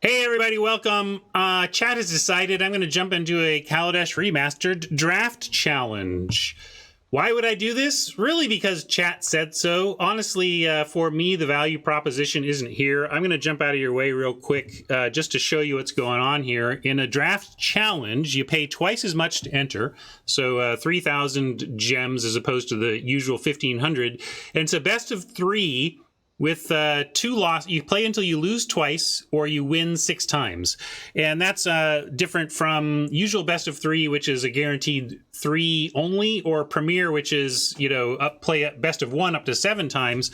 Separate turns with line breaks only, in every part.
Hey everybody, welcome. Chat has decided I'm going to jump into a Kaladesh Remastered draft challenge. Why would I do this? Really because chat said so. Honestly, for me, the value proposition isn't here. I'm going to jump out of your way real quick just to show you what's going on here. In a draft challenge, you pay twice as much to enter, so 3,000 gems as opposed to the usual 1,500. And it's a best of three with two losses. You play until you lose twice or you win 6 times. And that's different from usual best of three, which is a guaranteed 3 only, or Premier, which is, play best of 1 up to 7 times.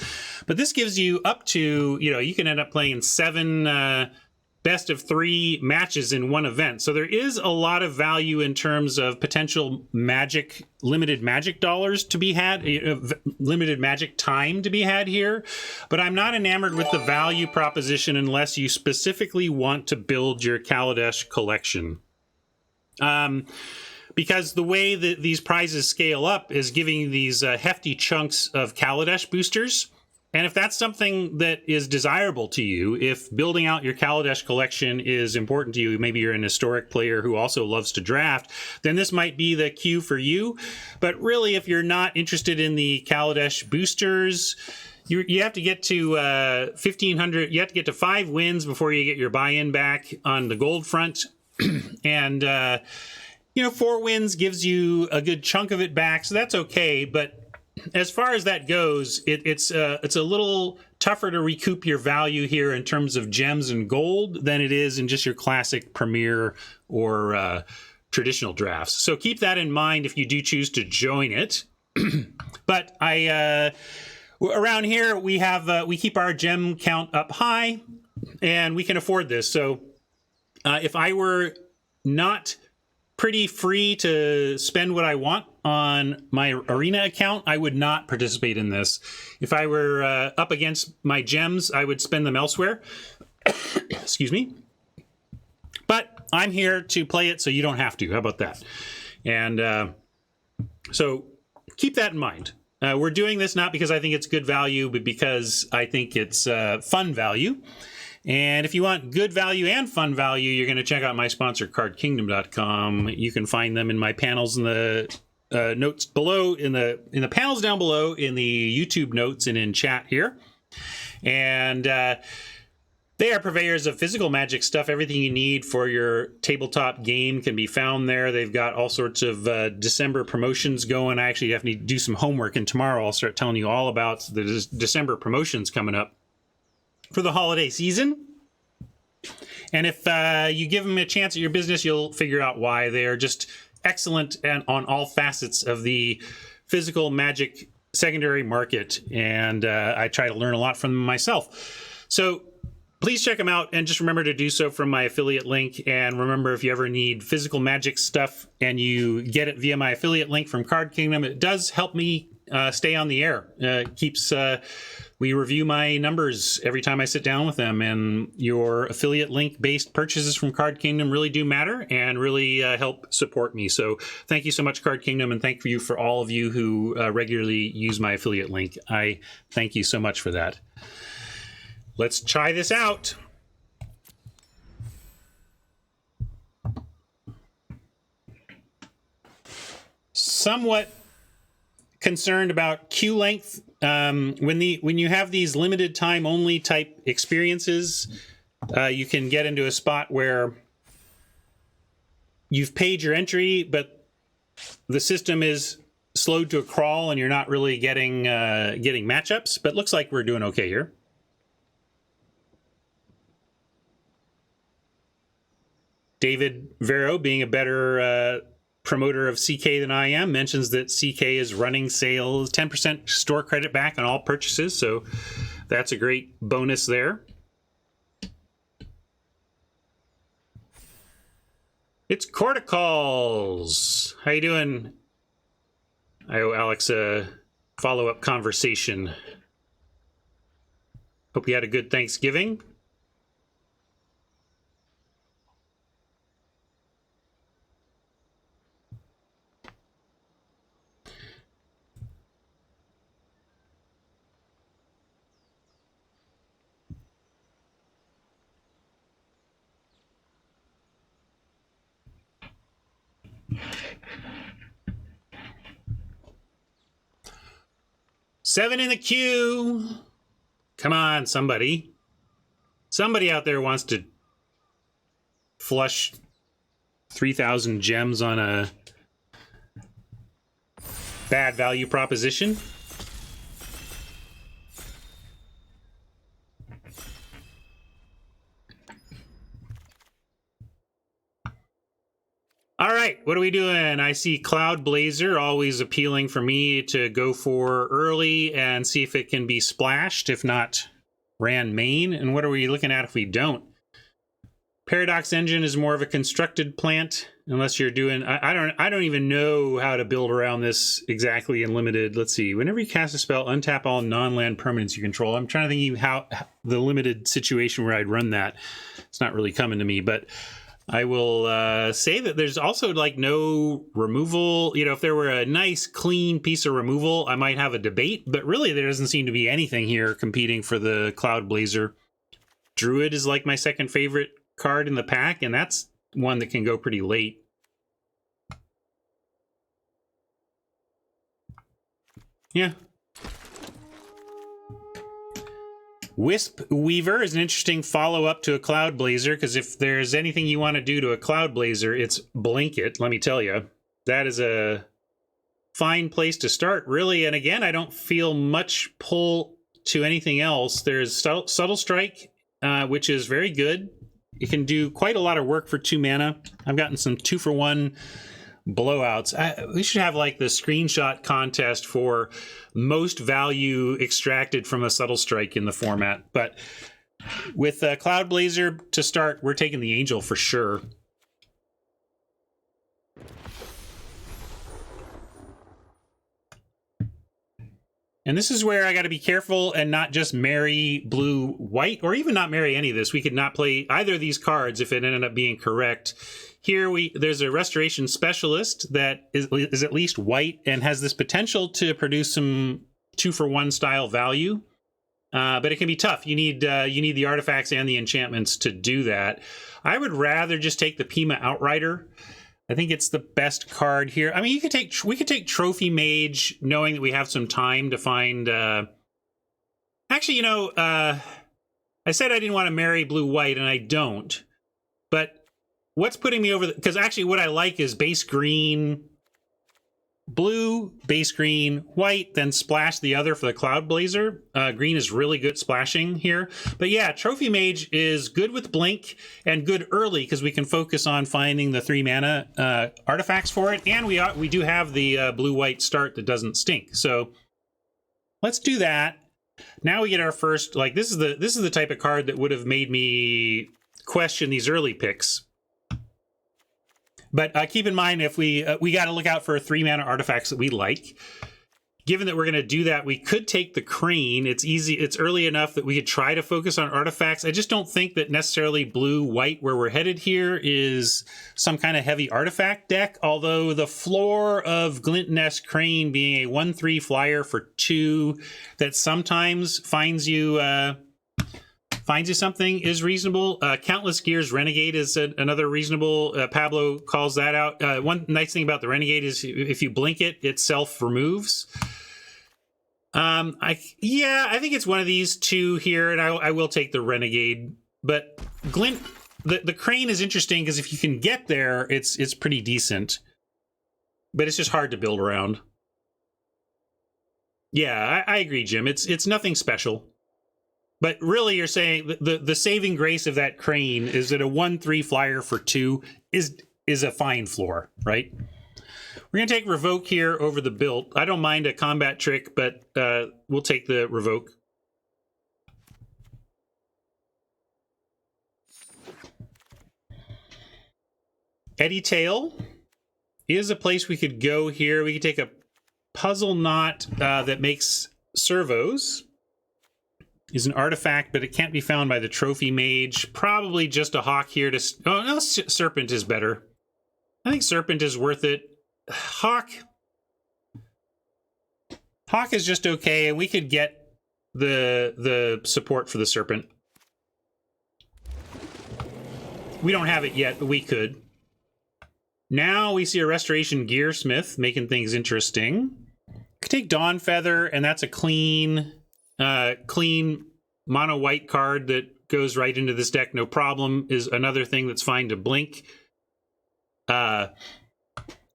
But this gives you up to, you can end up playing 7 best of 3 matches in one event. So there is a lot of value in terms of potential limited magic dollars to be had, limited magic time to be had here. But I'm not enamored with the value proposition unless you specifically want to build your Kaladesh collection. Because the way that these prizes scale up is giving these hefty chunks of Kaladesh boosters. And if that's something that is desirable to you, if building out your Kaladesh collection is important to you, maybe you're an historic player who also loves to draft, then this might be the cue for you. But really, if you're not interested in the Kaladesh boosters, you have to get to 1,500. You have to get to 5 wins before you get your buy-in back on the gold front. And, 4 wins gives you a good chunk of it back, so that's okay. But as far as that goes, it's a little tougher to recoup your value here in terms of gems and gold than it is in just your classic Premier or traditional drafts. So keep that in mind if you do choose to join it. But around here we keep our gem count up high, and we can afford this. So if I were not pretty free to spend what I want on my arena account, I would not participate in this. If I were up against my gems, I would spend them elsewhere. Excuse me. But I'm here to play it, so you don't have to. How about that? And so keep that in mind. We're doing this not because I think it's good value, but because I think it's fun value. And if you want good value and fun value, you're going to check out my sponsor, cardkingdom.com. You can find them in my panels in the notes below, in the panels down below, in the YouTube notes, and in chat here. And they are purveyors of physical magic stuff. Everything you need for your tabletop game can be found there. They've got all sorts of December promotions going. I actually have to do some homework, and tomorrow I'll start telling you all about the December promotions coming up for the holiday season. And if you give them a chance at your business, you'll figure out why. They are just excellent and on all facets of the physical magic secondary market. And I try to learn a lot from them myself. So please check them out, and just remember to do so from my affiliate link. And remember, if you ever need physical magic stuff and you get it via my affiliate link from Card Kingdom, it does help me stay on the air. We review my numbers every time I sit down with them, and your affiliate link-based purchases from Card Kingdom really do matter and really help support me. So thank you so much, Card Kingdom, and thank you for all of you who regularly use my affiliate link. I thank you so much for that. Let's try this out. Somewhat concerned about queue length. When you have these limited time only type experiences, you can get into a spot where you've paid your entry, but the system is slowed to a crawl, and you're not really getting matchups. But looks like we're doing okay here. David Vero, being a better promoter of CK than I am, mentions that CK is running sales 10% store credit back on all purchases, so that's a great bonus there. It's Corticals. How you doing? I owe Alex a follow-up conversation. Hope you had a good Thanksgiving. 7 in the queue. Come on, somebody. Somebody out there wants to flush 3,000 gems on a bad value proposition. All right, what are we doing? I see Cloud Blazer, always appealing for me to go for early and see if it can be splashed. If not, ran main. And what are we looking at if we don't? Paradox Engine is more of a constructed plant, unless you're doing. I don't even know how to build around this exactly in limited. Let's see. Whenever you cast a spell, untap all non-land permanents you control. I'm trying to think how the limited situation where I'd run that. It's not really coming to me, but I will say that there's also like no removal. You know, if there were a nice clean piece of removal, I might have a debate, but really there doesn't seem to be anything here competing for the Cloud Blazer. Druid is like my second favorite card in the pack, and that's one that can go pretty late. Yeah. Wisp Weaver is an interesting follow-up to a Cloud Blazer, because if there's anything you want to do to a Cloud Blazer, it's blink it, let me tell you. That is a fine place to start, really. And again, I don't feel much pull to anything else. There's Subtle Strike, which is very good. It can do quite a lot of work for 2 mana. I've gotten some 2-for-1 blowouts. We should have like the screenshot contest for most value extracted from a Subtle Strike in the format. But with Cloud Blazer to start, we're taking the Angel for sure. And this is where I got to be careful and not just marry blue-white, or even not marry any of this. We could not play either of these cards if it ended up being correct. Here, there's a Restoration Specialist that is at least white and has this potential to produce some 2-for-1 style value. But it can be tough. You need the artifacts and the enchantments to do that. I would rather just take the Pima Outrider. I think it's the best card here. I mean, we could take Trophy Mage, knowing that we have some time to find. Actually, you know, I said I didn't want to marry blue-white, and I don't. But what's putting me over? Because actually, what I like is base green, blue, base green, white, then splash the other for the Cloud Blazer. Green is really good splashing here. But yeah, Trophy Mage is good with blink and good early because we can focus on finding the 3 mana artifacts for it. And we do have the blue-white start that doesn't stink. So let's do that. Now we get our first, like, this is the type of card that would have made me question these early picks. But keep in mind, if we got to look out for 3 mana artifacts that we like. Given that we're going to do that, we could take the Crane. It's easy. It's early enough that we could try to focus on artifacts. I just don't think that necessarily blue-white, where we're headed here, is some kind of heavy artifact deck. Although the floor of Glint Nest Crane being a 1/3 flyer for 2 that sometimes finds you something is reasonable. Countless Gears Renegade is another reasonable. Pablo calls that out. One nice thing about the Renegade is if you blink it, it self-removes. I think it's one of these 2 here, and I will take the Renegade. But Glint, the Crane is interesting because if you can get there, it's pretty decent. But it's just hard to build around. Yeah, I agree, Jim. It's nothing special. But really, you're saying the saving grace of that Crane is that a 1/3 flyer for 2 is a fine floor, right? We're going to take Revoke here over the Built. I don't mind a combat trick, but we'll take the Revoke. Eddy Tail is a place we could go here. We could take a Puzzle Knot that makes servos. Is an artifact, but it can't be found by the Trophy Mage. Probably just a Hawk here to... Oh, no, Serpent is better. I think Serpent is worth it. Hawk is just okay, and we could get the support for the Serpent. We don't have it yet, but we could. Now we see a Restoration Gearsmith, making things interesting. Could take Dawn Feather, and that's a clean mono white card that goes right into this deck, no problem. Is another thing that's fine to blink. Yeah,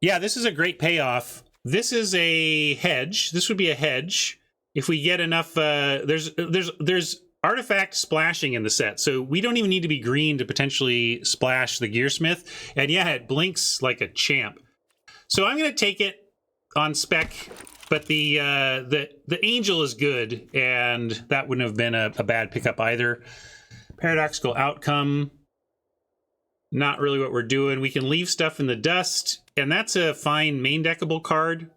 this is a great payoff. This is a hedge. This would be a hedge if we get enough. There's artifact splashing in the set, so we don't even need to be green to potentially splash the Gearsmith. And yeah, it blinks like a champ. So I'm going to take it on spec, but the Angel is good, and that wouldn't have been a bad pickup either. Paradoxical Outcome, not really what we're doing. We can leave stuff in the dust, and that's a fine main deckable card.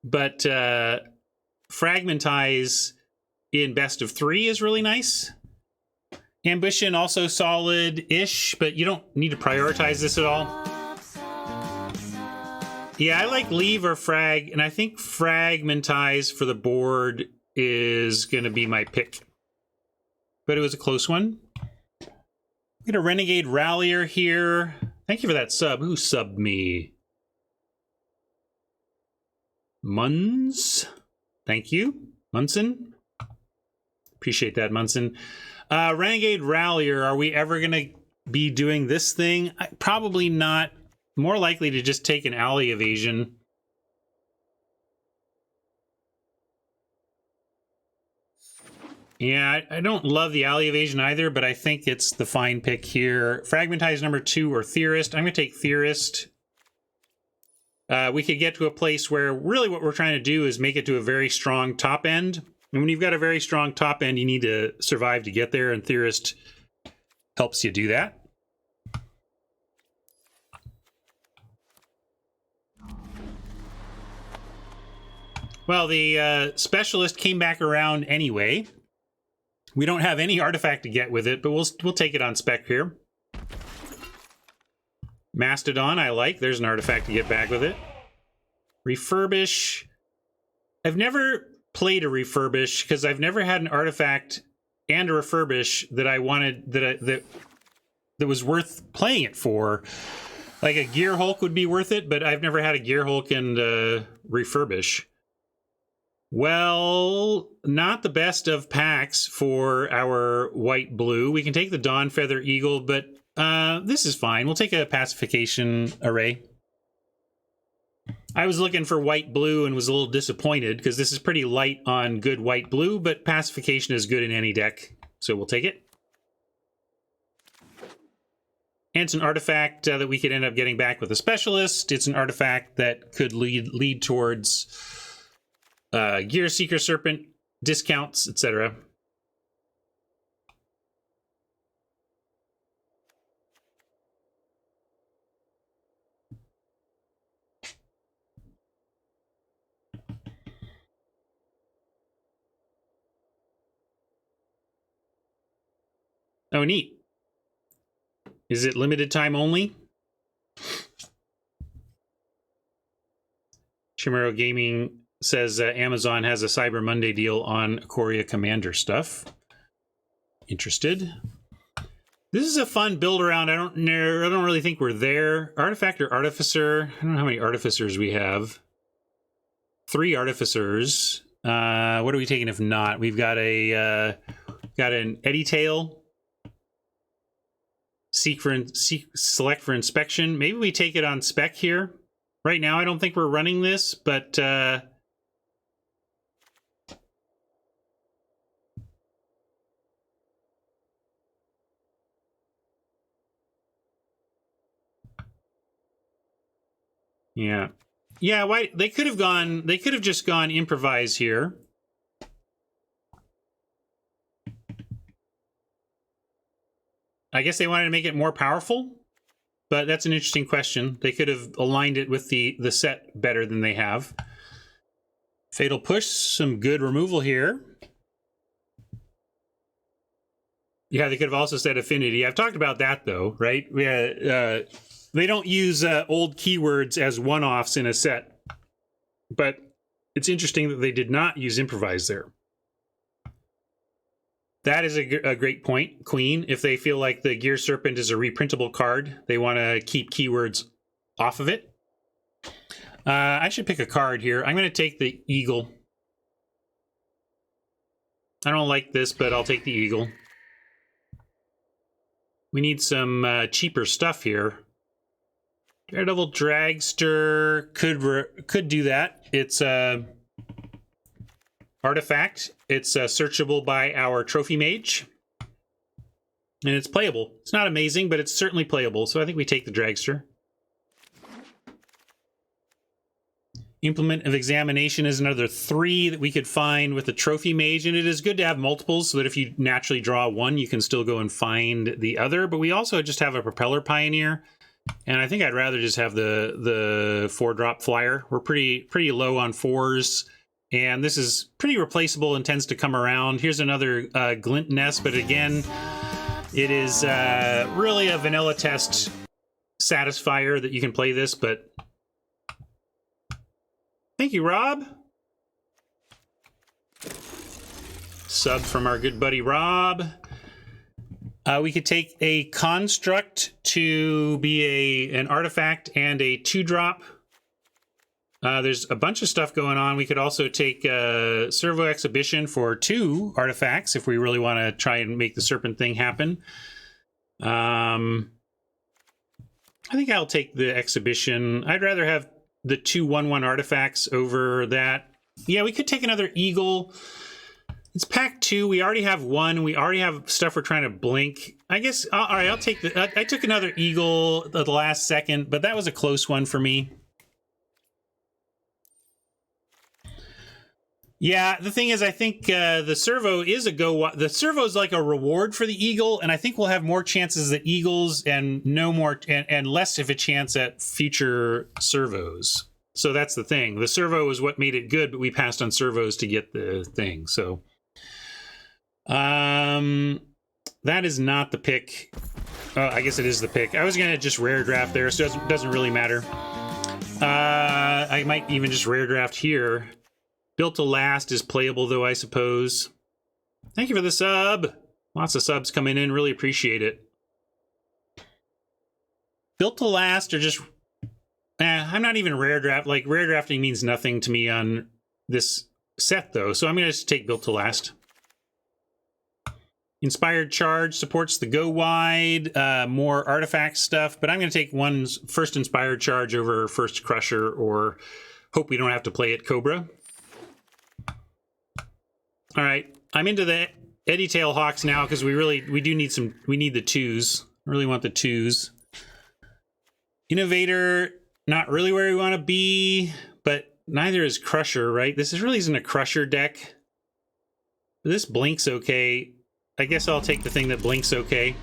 But Fragmentize in best of 3 is really nice. Ambition also solid-ish, but you don't need to prioritize this at all. Yeah, I like leave or frag, and I think Fragmentize for the board is going to be my pick. But it was a close one. Get a Renegade Rallier here. Thank you for that sub. Who subbed me? Muns. Thank you. Munson. Appreciate that, Munson. Renegade Rallier, are we ever going to be doing this thing? Probably not. More likely to just take an Alley Evasion. Yeah, I don't love the Alley Evasion either, but I think it's the fine pick here. Fragmentize number 2 or Theorist. I'm going to take Theorist. We could get to a place where really what we're trying to do is make it to a very strong top end. And when you've got a very strong top end, you need to survive to get there, and Theorist helps you do that. Well, the Specialist came back around anyway. We don't have any artifact to get with it, but we'll take it on spec here. Mastodon, I like. There's an artifact to get back with it. Refurbish. I've never played a Refurbish because I've never had an artifact and a Refurbish that I wanted, that was worth playing it for. Like a Gear Hulk would be worth it, but I've never had a Gear Hulk and Refurbish. Well, not the best of packs for our white-blue. We can take the Dawn Feather Eagle, but this is fine. We'll take a Pacification Array. I was looking for white-blue and was a little disappointed because this is pretty light on good white-blue, but Pacification is good in any deck, so we'll take it. And it's an artifact that we could end up getting back with a Specialist. It's an artifact that could lead towards Gear Seeker Serpent, discounts, etc. Oh, neat. Is it limited time only? Chimero Gaming says Amazon has a Cyber Monday deal on Ikoria Commander stuff. Interested. This is a fun build around. I don't really think we're there. Artifact or Artificer? I don't know how many Artificers we have. 3 Artificers. What are we taking if not? We've got an Eddy Tail. Select for inspection. Maybe we take it on spec here. Right now, I don't think we're running this, but yeah. Why they could have gone? They could have just gone improvise here. I guess they wanted to make it more powerful, but that's an interesting question. They could have aligned it with the set better than they have. Fatal Push, some good removal here. Yeah, they could have also said Affinity. I've talked about that though, right? They don't use old keywords as one-offs in a set, but it's interesting that they did not use improvise there. That is a great point, Queen. If they feel like the Gear Serpent is a reprintable card, they want to keep keywords off of it. I should pick a card here. I'm going to take the Eagle. I don't like this, but I'll take the Eagle. We need some cheaper stuff here. Daredevil Dragster could do that. It's artifact. It's searchable by our Trophy Mage. And it's playable. It's not amazing, but it's certainly playable. So I think we take the Dragster. Implement of Examination is another 3 that we could find with the Trophy Mage, and it is good to have multiples so that if you naturally draw one, you can still go and find the other. But we also just have a Propeller Pioneer, and I think I'd rather just have the 4-drop Flyer. We're pretty low on 4s, and this is pretty replaceable and tends to come around. Here's another Glint Nest, but again, it is really a vanilla test satisfier that you can play this, but thank you, Rob. Sub from our good buddy Rob. We could take a Construct to be an artifact and a 2-drop. There's a bunch of stuff going on. We could also take Servo Exhibition for 2 artifacts if we really want to try and make the Serpent thing happen. I think I'll take the Exhibition. I'd rather have the 2 1/1 artifacts over that. Yeah, we could take another Eagle. It's pack 2. We already have 1. We already have stuff we're trying to blink. I guess, all right, I'll take the... I took another Eagle at the last second, but that was a close one for me. Yeah, the thing is, I think the Servo is the Servo is like a reward for the Eagle, and I think we'll have more chances at Eagles and no more and less of a chance at future Servos. So that's the thing. The Servo is what made it good, but we passed on Servos to get the thing. So, that is not the pick. I guess it is the pick. I was gonna just rare draft there, so it doesn't really matter. I might even just rare draft here. Built to Last is playable, though, I suppose. Thank you for the sub. Lots of subs coming in. Really appreciate it. Built to Last are just... I'm not even rare draft. Like, rare drafting means nothing to me on this set, though. So I'm going to just take Built to Last. Inspired Charge supports the Go Wide, more artifact stuff. But I'm going to take first Inspired Charge over first Crusher, or hope we don't have to play it Cobra. All right, I'm into the Eddie Tail Hawks now because we do need we need the 2s. I really want the 2s. Innovator, not really where we want to be, but neither is Crusher, right? This really isn't a Crusher deck. This blinks okay. I guess I'll take the thing that blinks okay.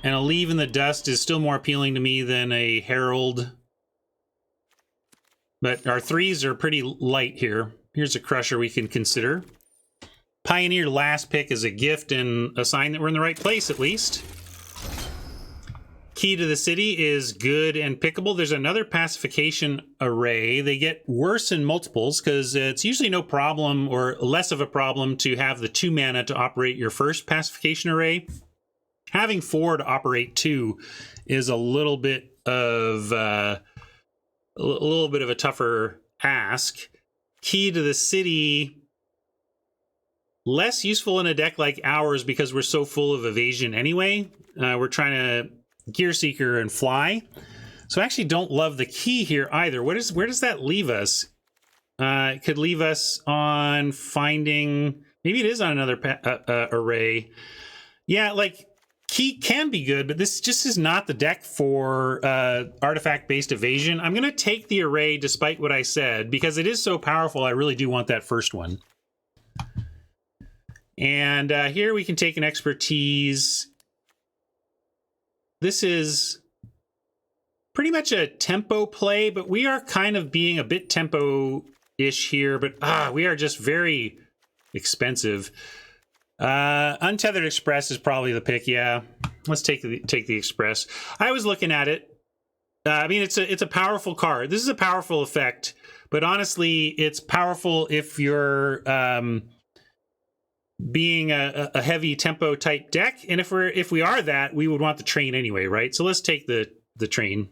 And a Leave in the Dust is still more appealing to me than a Herald. But our 3s are pretty light here. Here's a Crusher we can consider. Pioneer Last pick is a gift and a sign that we're in the right place, at least. Key to the City is good and pickable. There's another Pacification Array. They get worse in multiples because it's usually no problem or less of a problem to have the 2 mana to operate your first Pacification Array. Having 4 to operate 2 is a little bit of a tougher ask. Key to the City, less useful in a deck like ours because we're so full of evasion anyway. We're trying to Gear Seeker and fly. So I actually don't love the key here either. Where does that leave us? It could leave us on finding... Maybe it is on another array. Yeah, like, key can be good, but this just is not the deck for artifact-based evasion. I'm going to take the array despite what I said, because it is so powerful, I really do want that first one. And here we can take an Expertise. This is pretty much a tempo play, but we are kind of being a bit tempo-ish here, but we are just very expensive. Untethered Express is probably the pick, yeah. Let's take the Express. I was looking at it. I mean, it's a powerful card. This is a powerful effect, but honestly, it's powerful if you're being a heavy tempo type deck, and if we are that, we would want the train anyway, right? So let's take the train.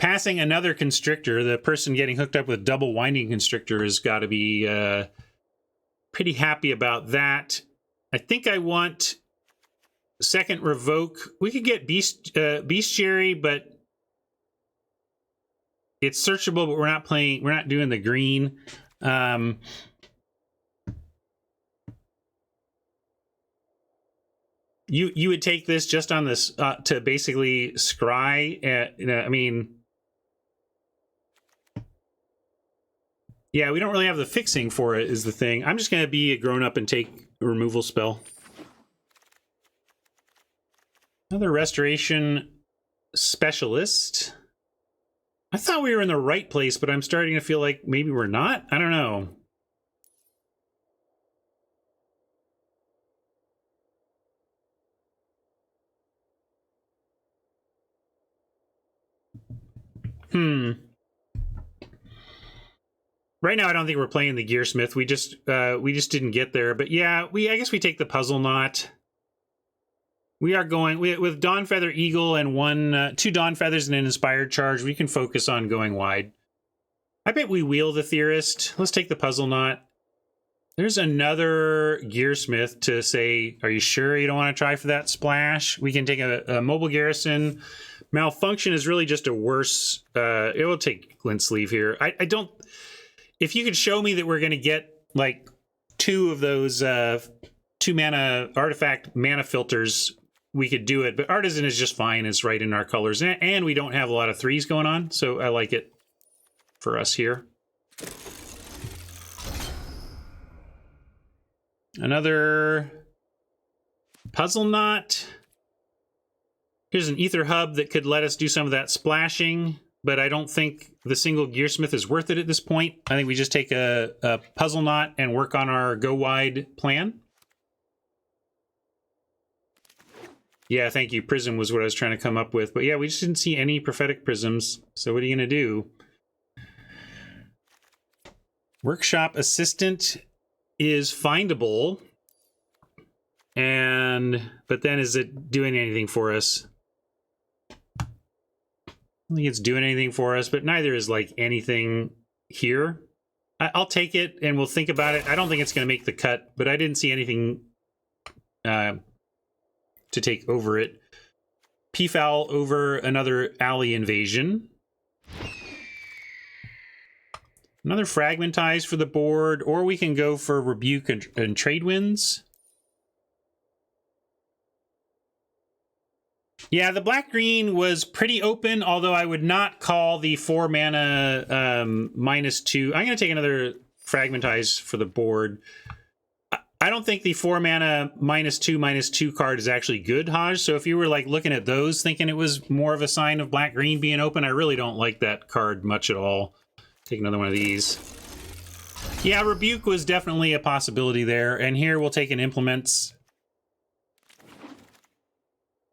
passing another constrictor. The person getting hooked up with double winding constrictor has got to be pretty happy about that. I think I want second revoke. We could get bestiary, but it's searchable, but we're not doing the green. You would take this just on this to basically scry. I mean, yeah, we don't really have the fixing for it is the thing. I'm just going to be a grown-up and take a removal spell. Another restoration specialist. I thought we were in the right place, but I'm starting to feel like maybe we're not. I don't know. Right now, I don't think we're playing the Gearsmith. We just didn't get there. But yeah, I guess we take the Puzzle Knot. We are going with Dawn Feather Eagle and two Dawn Feathers and an Inspired Charge. We can focus on going wide. I bet we wheel the Theorist. Let's take the Puzzle Knot. There's another Gearsmith to say, are you sure you don't want to try for that splash? We can take a Mobile Garrison. Malfunction is really just a worse... it will take Glint Sleeve here. I don't... If you could show me that we're going to get, like, two of those 2-mana artifact mana filters, we could do it. But Artisan is just fine. It's right in our colors. And we don't have a lot of 3s going on, so I like it for us here. Another Puzzle Knot. Here's an Ether Hub that could let us do some of that splashing, but I don't think the single Gearsmith is worth it at this point. I think we just take a Puzzle Knot and work on our go wide plan. Yeah, thank you. Prism was what I was trying to come up with. But yeah, we just didn't see any Prophetic Prisms. So what are you going to do? Workshop Assistant is findable. But then is it doing anything for us? I don't think it's doing anything for us, but neither is like anything here. I'll take it and we'll think about it. I don't think it's going to make the cut, but I didn't see anything to take over it. Peafowl over another alley invasion. Another Fragmentize for the board, or we can go for Rebuke and Trade Winds. Yeah, the black-green was pretty open, although I would not call the 4-mana -2. I'm going to take another Fragmentize for the board. I don't think the 4-mana -2/2 card is actually good, Haj. So if you were like looking at those thinking it was more of a sign of black-green being open, I really don't like that card much at all. Take another one of these. Yeah, Rebuke was definitely a possibility there. And here we'll take an Implements.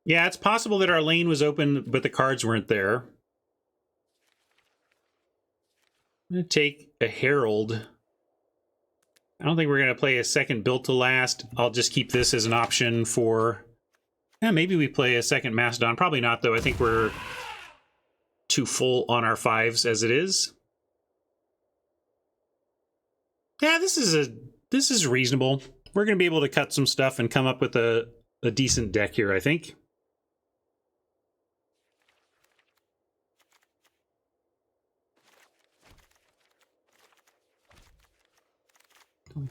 Yeah, it's possible that our lane was open, but the cards weren't there. I'm going to take a Herald. I don't think we're going to play a second Built to Last. I'll just keep this as an option for... Yeah, maybe we play a second Mastodon. Probably not, though. I think we're too full on our 5s as it is. Yeah, this is reasonable. We're going to be able to cut some stuff and come up with a decent deck here, I think.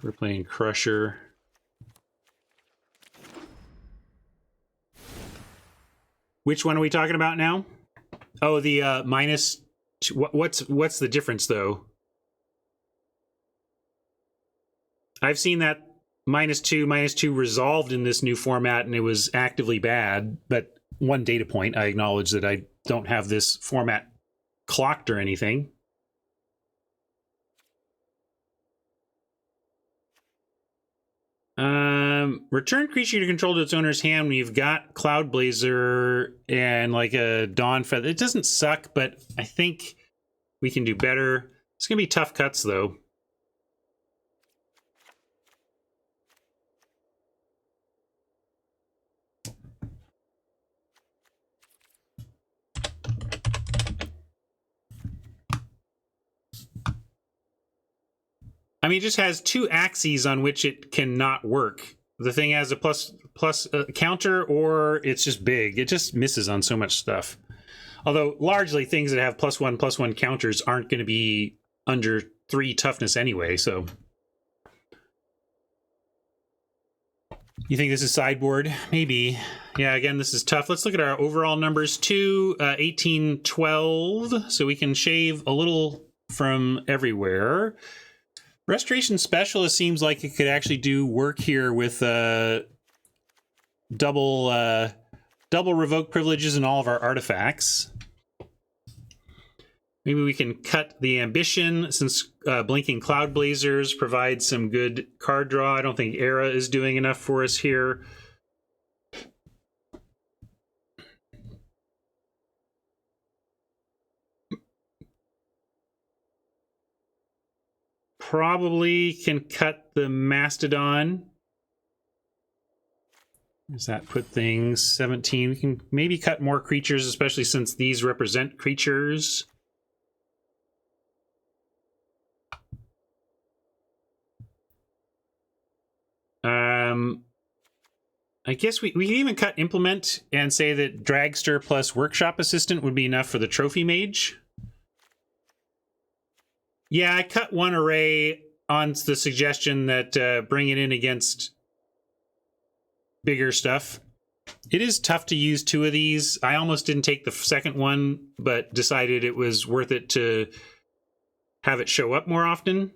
We're playing Crusher. Which one are we talking about now? Oh, the minus... What's the difference, though? I've seen that -2/-2 resolved in this new format, and it was actively bad. But one data point, I acknowledge that I don't have this format clocked or anything. Return creature you control to its owner's hand when you've got Cloud Blazer and like a Dawn Feather. It doesn't suck, but I think we can do better. It's gonna be tough cuts, though. I mean, it just has two axes on which it cannot work. The thing has a plus counter, or it's just big. It just misses on so much stuff. Although largely things that have +1/+1 counters aren't going to be under 3 toughness anyway, so. You think this is sideboard? Maybe. Yeah, again, this is tough. Let's look at our overall numbers. 2, 18, 12. So we can shave a little from everywhere. Restoration Specialist seems like it could actually do work here with double revoke privileges in all of our artifacts. Maybe we can cut the Ambition, since Blinking Cloud Blazers provides some good card draw. I don't think Era is doing enough for us here. Probably can cut the Mastodon. Does that put things 17? We can maybe cut more creatures, especially since these represent creatures. I guess we can even cut Implement and say that Dragster plus Workshop Assistant would be enough for the Trophy Mage. Yeah, I cut one array on the suggestion that bring it in against bigger stuff. It is tough to use 2 of these. I almost didn't take the second one, but decided it was worth it to have it show up more often.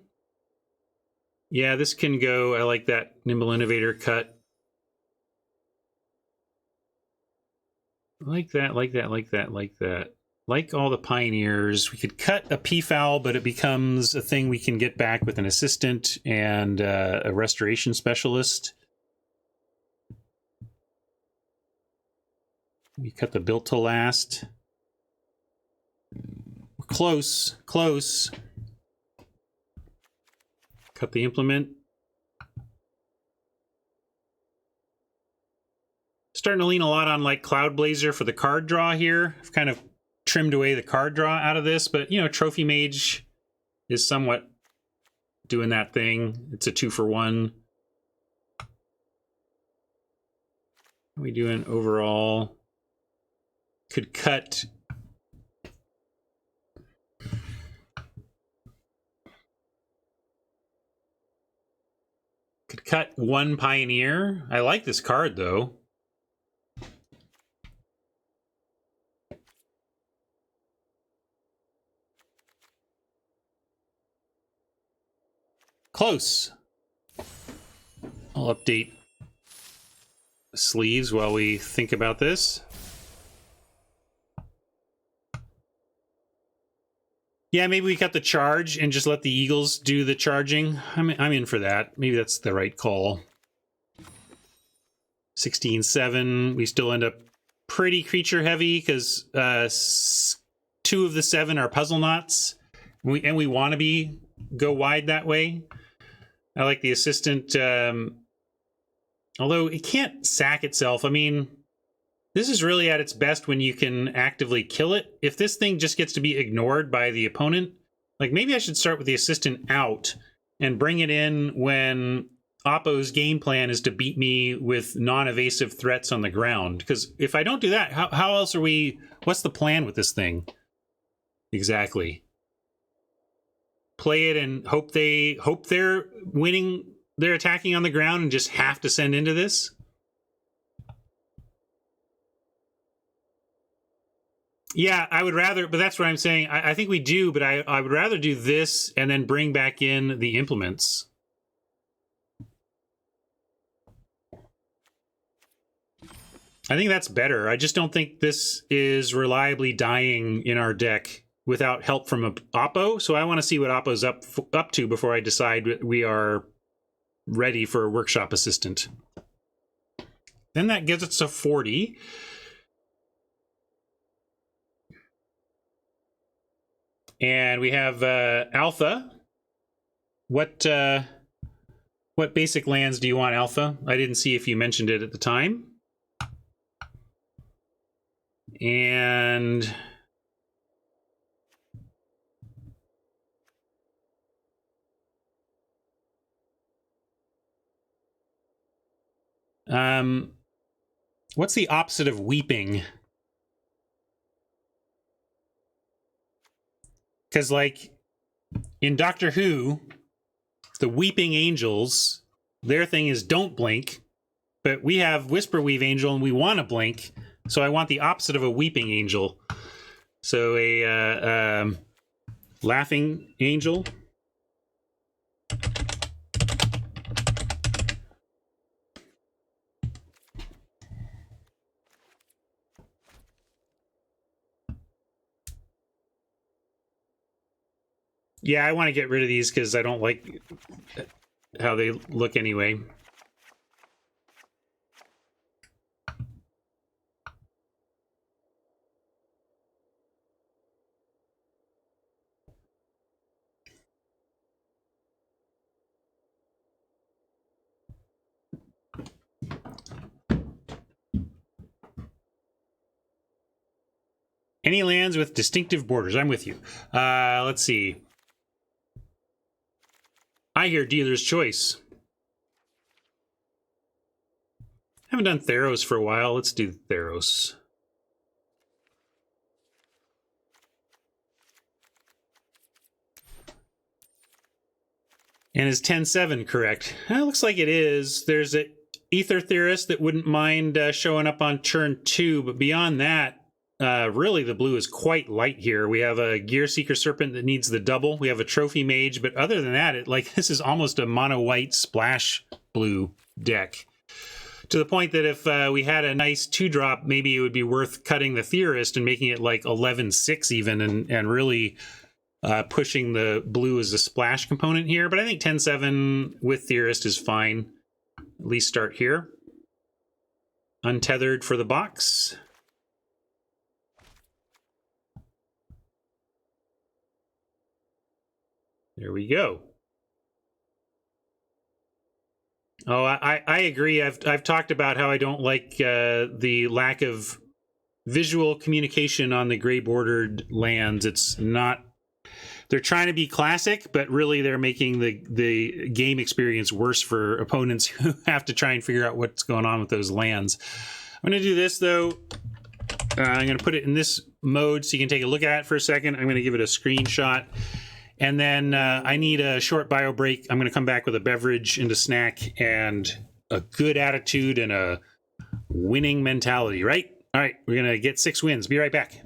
Yeah, this can go. I like that Nimble Innovator cut. Like that, like that, like that, like that. Like all the Pioneers, we could cut a Peafowl, but it becomes a thing we can get back with an Assistant and a Restoration Specialist. We cut the Built to Last. Close, close. Cut the Implement. Starting to lean a lot on like Cloud Blazer for the card draw here. I've kind of trimmed away the card draw out of this, but you know, Trophy Mage is somewhat doing that thing. It's a 2-for-1. How are we doing overall? Could cut. Could cut 1 Pioneer. I like this card though. Close. I'll update the sleeves while we think about this. Yeah, maybe we cut the charge and just let the Eagles do the charging. I'm in for that. Maybe that's the right call. 16-7. We still end up pretty creature heavy because 2 of the 7 are puzzle knots. And we want to go wide that way. I like the Assistant, although it can't sack itself. I mean, this is really at its best when you can actively kill it. If this thing just gets to be ignored by the opponent, like maybe I should start with the Assistant out and bring it in when Oppo's game plan is to beat me with non-evasive threats on the ground. Because if I don't do that, how else are we... What's the plan with this thing? Exactly. Play it and hope they're winning, they're attacking on the ground and just have to send into this. Yeah, I would rather, but that's what I'm saying. I think we do, but I would rather do this and then bring back in the implements. I think that's better. I just don't think this is reliably dying in our deck without help from Oppo. So I want to see what Oppo's up to before I decide we are ready for a Workshop Assistant. Then that gives us a 40. And we have Alpha. What basic lands do you want, Alpha? I didn't see if you mentioned it at the time. And What's the opposite of weeping? Because, like, in Doctor Who, the weeping angels, their thing is don't blink, but we have Whisperweave Angel and we want to blink, so I want the opposite of a weeping angel. So a laughing angel. Yeah, I want to get rid of these because I don't like how they look anyway. Any lands with distinctive borders. I'm with you. Let's see. I hear Dealer's Choice. Haven't done Theros for a while. Let's do Theros. And is 10-7 correct? It looks like it is. There's an Ether Theorist that wouldn't mind showing up on turn 2, but beyond that, really the blue is quite light here. We have a Gear Seeker Serpent that needs the double. We have a Trophy Mage, but other than that, this is almost a mono-white splash blue deck. To the point that if we had a nice 2-drop, maybe it would be worth cutting the Theorist and making it like 11-6 even, and really pushing the blue as a splash component here. But I think 10-7 with Theorist is fine. At least start here. Untethered for the box. There we go. Oh, I agree. I've talked about how I don't like the lack of visual communication on the gray bordered lands. It's not. They're trying to be classic, but really they're making the game experience worse for opponents who have to try and figure out what's going on with those lands. I'm going to do this, though. I'm going to put it in this mode so you can take a look at it for a second. I'm going to give it a screenshot. And then I need a short bio break. I'm going to come back with a beverage and a snack and a good attitude and a winning mentality, right? All right, we're going to get 6 wins. Be right back.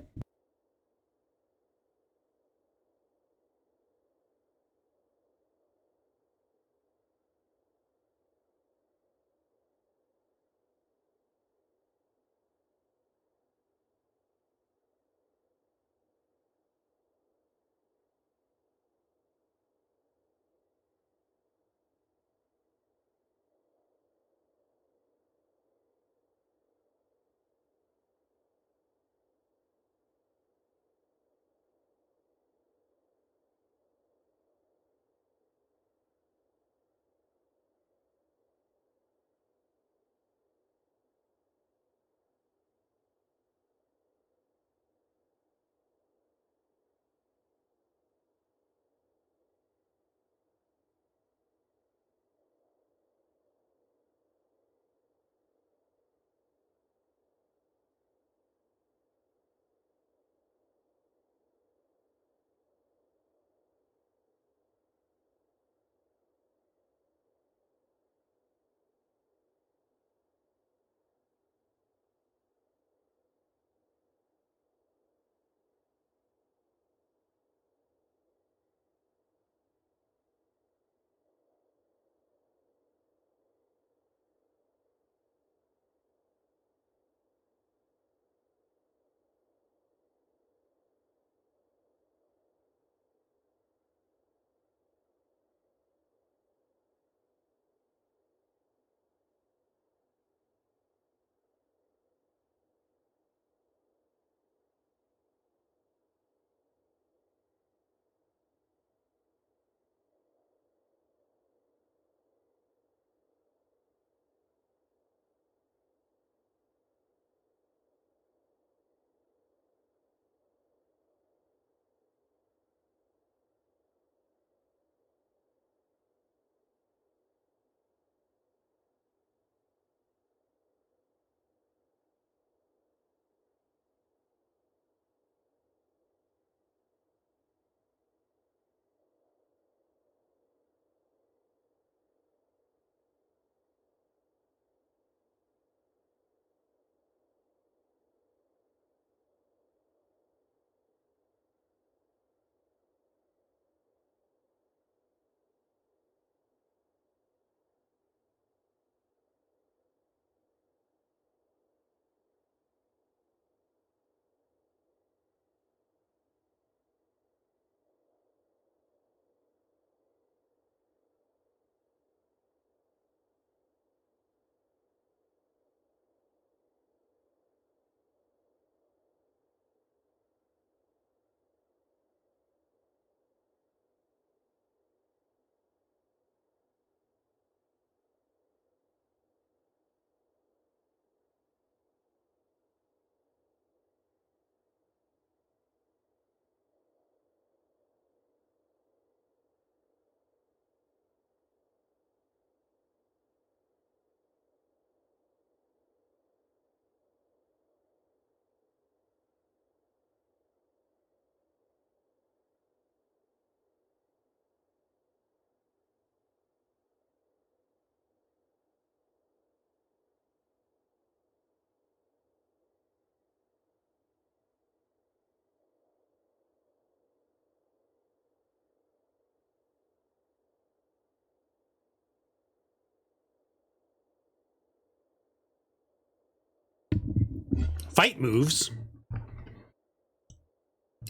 Fight moves?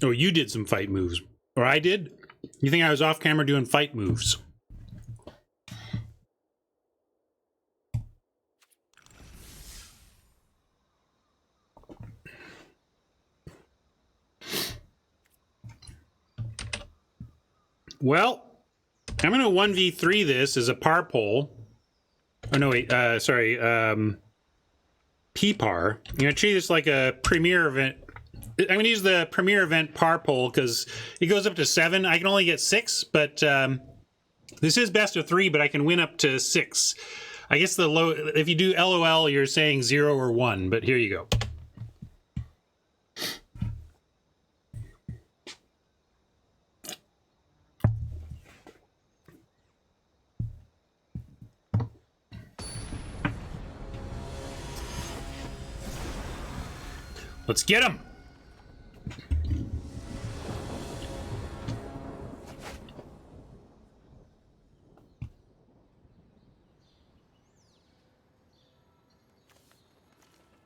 Oh, you did some fight moves. Or I did? You think I was off camera doing fight moves? Well, I'm going to 1v3 this as a par pole. Oh, no, wait. Sorry. P-par. I'm going to treat this like a premier event. I'm going to use the premier event par pole because it goes up to 7. I can only get 6, but this is best of 3, but I can win up to 6. I guess the low, if you do LOL, you're saying 0 or 1, but here you go. Let's get him.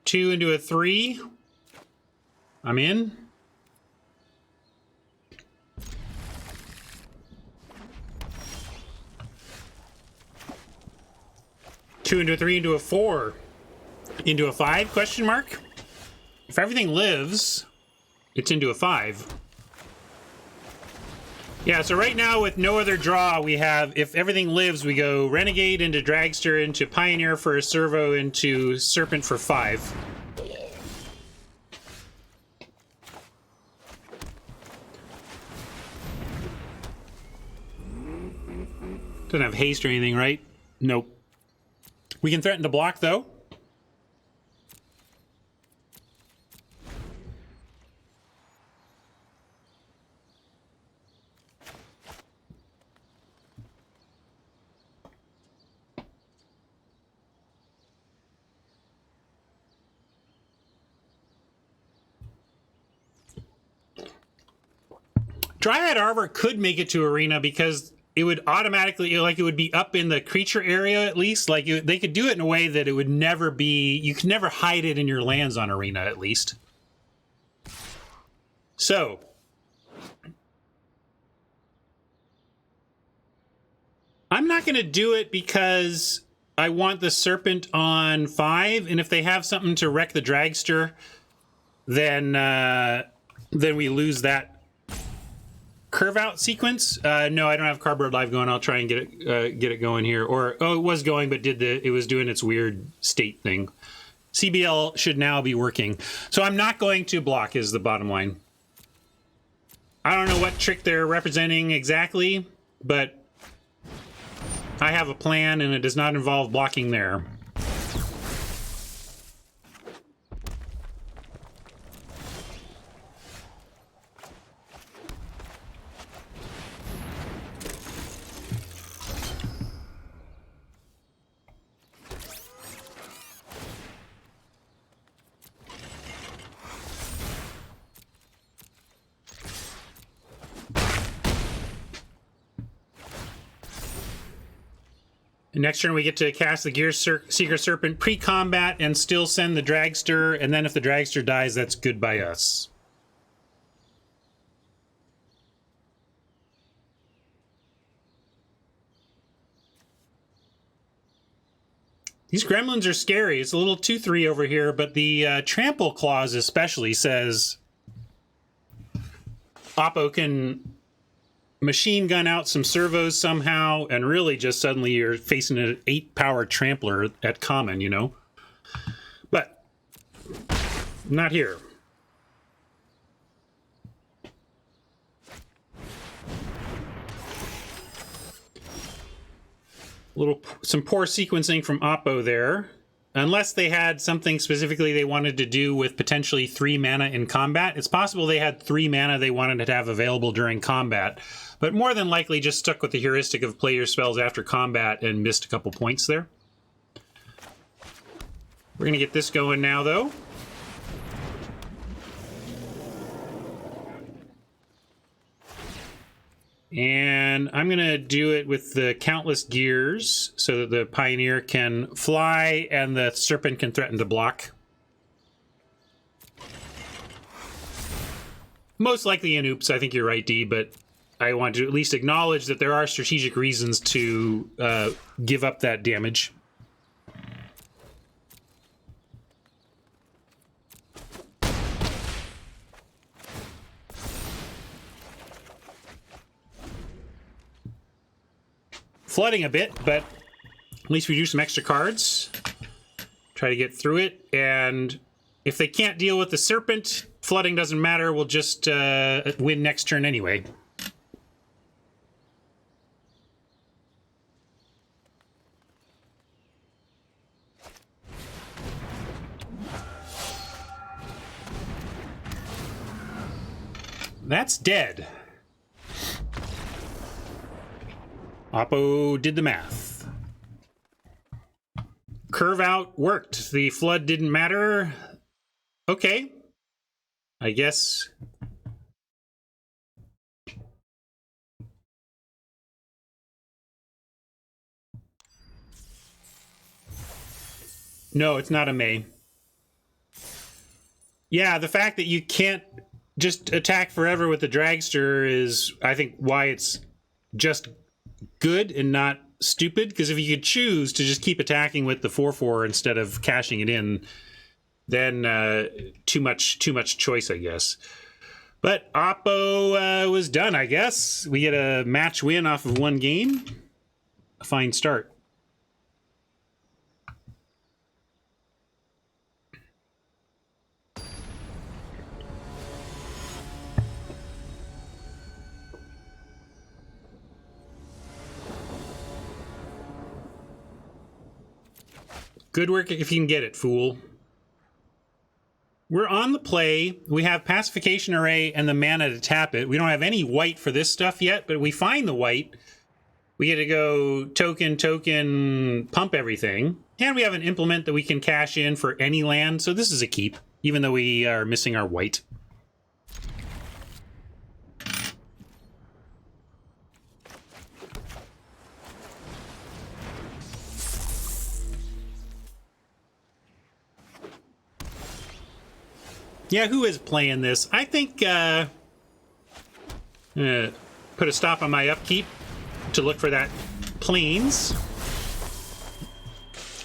Two into a 3. I'm in. Two into a 3 into a 4 into a 5 question mark. If everything lives, it's into a 5. Yeah, so right now with no other draw, we have, if everything lives, we go Renegade into Dragster, into Pioneer for a servo, into Serpent for 5. Doesn't have haste or anything, right? Nope. We can threaten to block, though. Dryad Arbor could make it to Arena because it would automatically, like, it would be up in the creature area at least. Like, they could do it in a way that it would never be, you could never hide it in your lands on Arena at least. So, I'm not going to do it because I want the Serpent on 5, and if they have something to wreck the Dragster, then we lose that curve out sequence. No, I don't have Cardboard Live going. I'll try and get it going here. Or, oh, it was going, but it was doing its weird state thing. CBL should now be working. So I'm not going to block is the bottom line. I don't know what trick they're representing exactly, but I have a plan and it does not involve blocking there. Next turn, we get to cast the Gear Seeker Serpent pre-combat and still send the Dragster, and then if the Dragster dies, that's good by us. These gremlins are scary. It's a little 2-3 over here, but the Trample Clause especially says Oppo can machine gun out some servos somehow, and really just suddenly you're facing an 8-power trampler at common, you know? But not here. Some poor sequencing from Oppo there. Unless they had something specifically they wanted to do with potentially 3 mana in combat. It's possible they had 3 mana they wanted to have available during combat, but more than likely just stuck with the heuristic of play your spells after combat and missed a couple points there. We're going to get this going now, though. And I'm going to do it with the Countless Gears so that the Pioneer can fly and the Serpent can threaten to block. most likely an oops. I think you're right, D, but I want to at least acknowledge that there are strategic reasons to give up that damage. Flooding a bit, but at least we drew some extra cards. Try to get through it, and if they can't deal with the serpent, flooding doesn't matter. We'll just win next turn anyway. That's dead. Oppo did the math. Curve out worked. The flood didn't matter. Okay. I guess. No, it's not a May. Yeah, the fact that you can't just attack forever with the dragster is, I think, why it's just good and not stupid. Because if you could choose to just keep attacking with the 4/4 instead of cashing it in, then too much choice, I guess. But Oppo was done, I guess. We get a match win off of one game. A fine start. Good work if you can get it, fool. We're on the play. We have Pacification Array and the mana to tap it. We don't have any white for this stuff yet, but we find the white. We get to go token, token, pump everything. And we have an implement that we can cash in for any land, so this is a keep, even though we are missing our white. Yeah, who is playing this? I think put a stop on my upkeep to look for that plains.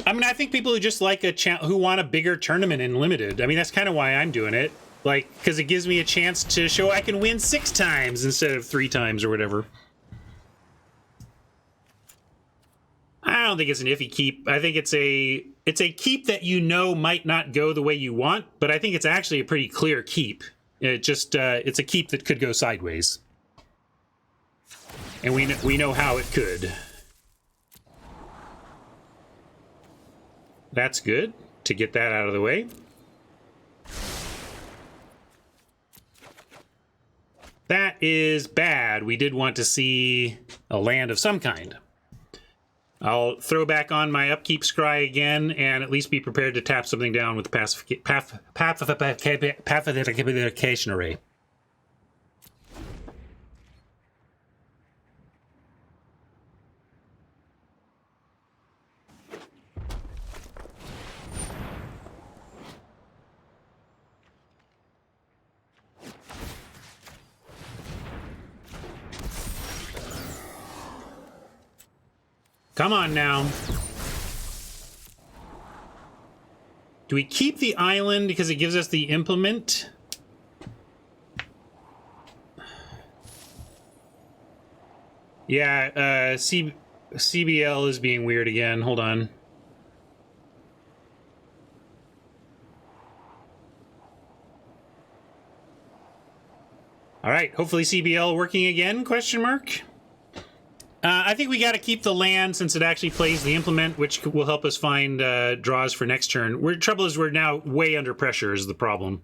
I mean, I think people who just like who want a bigger tournament in limited. I mean, that's kind of why I'm doing it. Like, because it gives me a chance to show I can win 6 times instead of 3 times or whatever. I don't think it's an iffy keep. I think it's a keep that you know might not go the way you want, but I think it's actually a pretty clear keep. It just it's a keep that could go sideways, and we know how it could. That's good to get that out of the way. That is bad. We did want to see a land of some kind. I'll throw back on my upkeep scry again and at least be prepared to tap something down with the pacification array. Come on now. Do we keep the island because it gives us the implement? Yeah, CBL is being weird again. Hold on. All right, hopefully CBL working again, question mark. I think we got to keep the land since it actually plays the implement, which will help us find draws for next turn. Trouble is we're now way under pressure is the problem.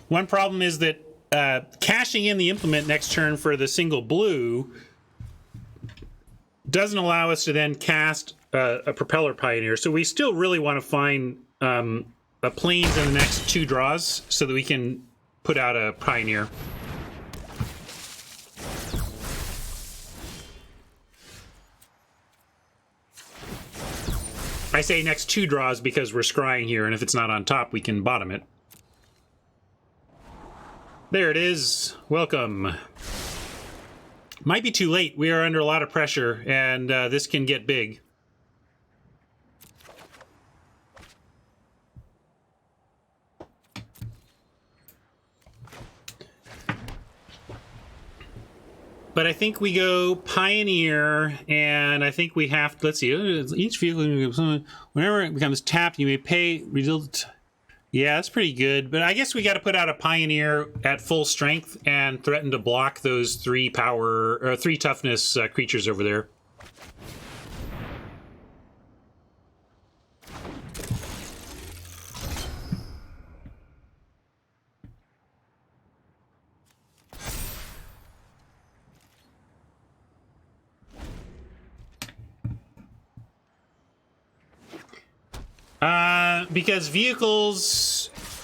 One problem is that cashing in the implement next turn for the single blue doesn't allow us to then cast a Propeller Pioneer. So we still really want to find a plains in the next 2 draws so that we can put out a Pioneer. I say next 2 draws because we're scrying here, and if it's not on top, we can bottom it. There it is. Welcome. Might be too late. We are under a lot of pressure, and this can get big. But I think we go Pioneer, and I think we have to, let's see, each vehicle, whenever it becomes tapped, you may pay, result. Yeah, that's pretty good. But I guess we got to put out a Pioneer at full strength and threaten to block those 3 power, or 3 toughness creatures over there.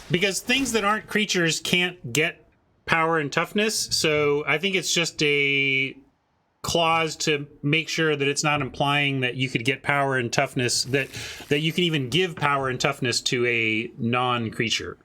Because things that aren't creatures can't get power and toughness, so I think it's just a clause to make sure that it's not implying that you could get power and toughness, that you can even give power and toughness to a non-creature.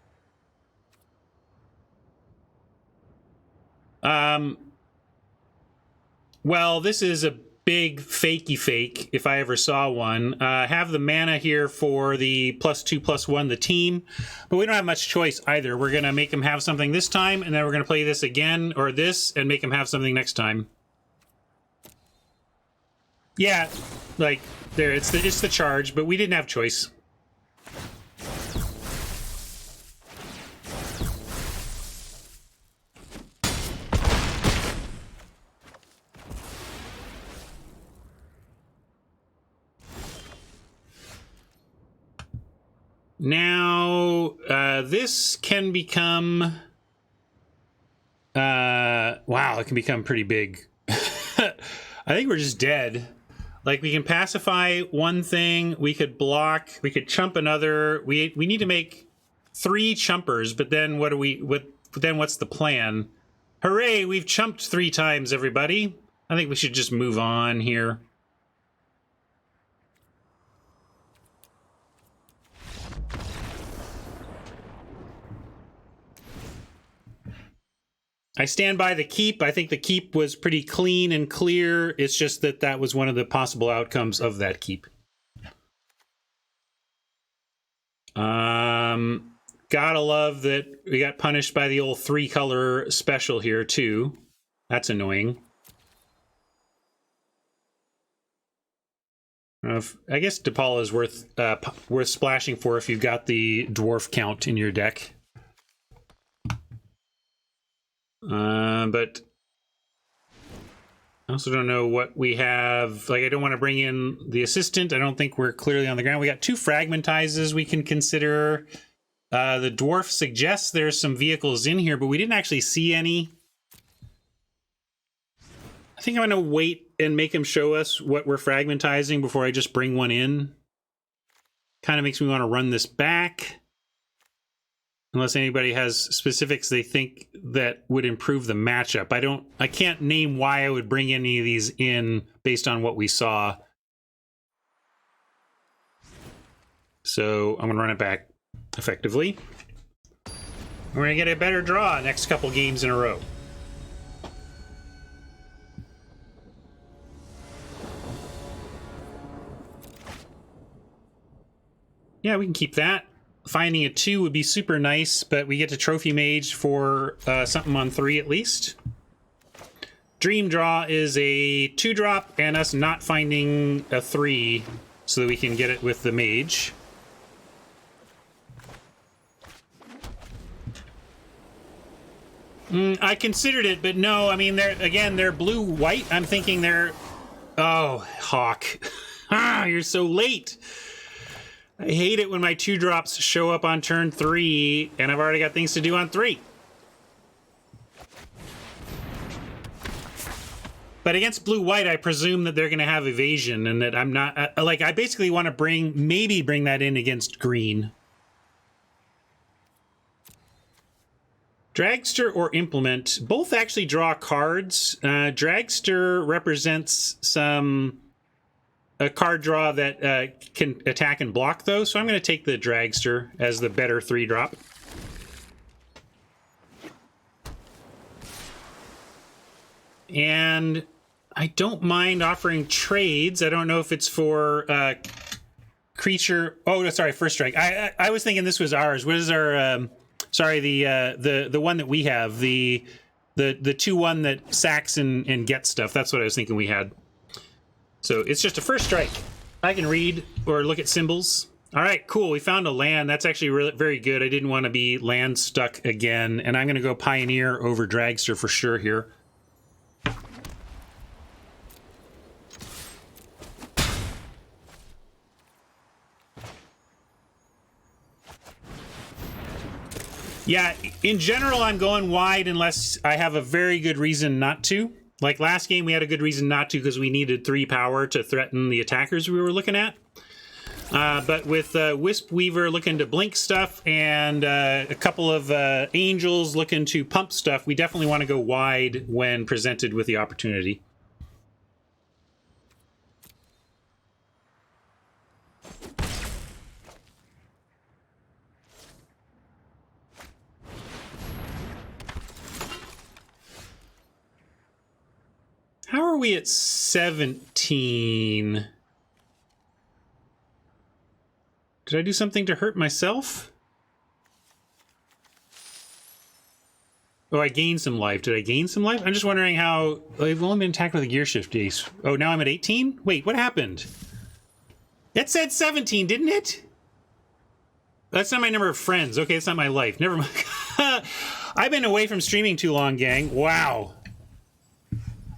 Well, this is a big fakey fake, if I ever saw one. Have the mana here for the +2/+1, the team, but we don't have much choice either. We're going to make him have something this time, and then we're going to play this again, or this, and make him have something next time. Yeah, like, there, it's the charge, but we didn't have choice. Now, this can become... wow, it can become pretty big. I think we're just dead. Like, we can pacify one thing, we could block, we could chump another. We need to make 3 chumpers, but then what's the plan? Hooray, we've chumped 3 times, everybody. I think we should just move on here. I stand by the keep. I think the keep was pretty clean and clear. It's just that that was one of the possible outcomes of that keep. Gotta love that we got punished by the old 3-color special here, too. That's annoying. I guess DePaula is worth splashing for if you've got the dwarf count in your deck. But I also don't know what we have. Like, I don't want to bring in the assistant. I don't think we're clearly on the ground. We got 2 fragmentizes we can consider. The dwarf suggests there's some vehicles in here, but we didn't actually see any. I think I'm going to wait and make him show us what we're fragmentizing before I just bring one in. Kind of makes me want to run this back. Unless anybody has specifics they think that would improve the matchup. I can't name why I would bring any of these in based on what we saw. So I'm going to run it back effectively. We're going to get a better draw next couple games in a row. Yeah, we can keep that. Finding a 2 would be super nice, but we get to Trophy Mage for something on 3 at least. Dream Draw is a 2-drop, and us not finding a 3 so that we can get it with the Mage. I considered it, but no, I mean, they're blue-white. I'm thinking they're... Oh, Hawk. Ah, you're so late. I hate it when my 2-drops show up on turn 3, and I've already got things to do on 3. But against blue-white, I presume that they're going to have evasion, and that I'm not... I basically want to maybe bring that in against green. Dragster or Implement, both actually draw cards. Dragster represents a card draw that can attack and block those, so I'm going to take the Dragster as the better 3-drop. And I don't mind offering trades. I don't know if it's for creature. Oh, sorry, first strike. I was thinking this was ours. What is our? Sorry, the one that we have, the 2/1 that sacks and gets stuff. That's what I was thinking we had. So it's just a first strike. I can read or look at symbols. All right, cool. We found a land. That's actually really very good. I didn't want to be land stuck again, and I'm going to go Pioneer over Dragster for sure here. Yeah, in general, I'm going wide unless I have a very good reason not to. Like last game, we had a good reason not to because we needed 3 power to threaten the attackers we were looking at. But with Wisp Weaver looking to blink stuff and a couple of angels looking to pump stuff, we definitely want to go wide when presented with the opportunity. How are we at 17? Did I do something to hurt myself? Oh, I gained some life. Did I gain some life? I'm just wondering how... I've only been attacked with a gear shift ace. Oh, now I'm at 18? Wait, what happened? That said 17, didn't it? That's not my number of friends. Okay, it's not my life. Never mind. I've been away from streaming too long, gang. Wow.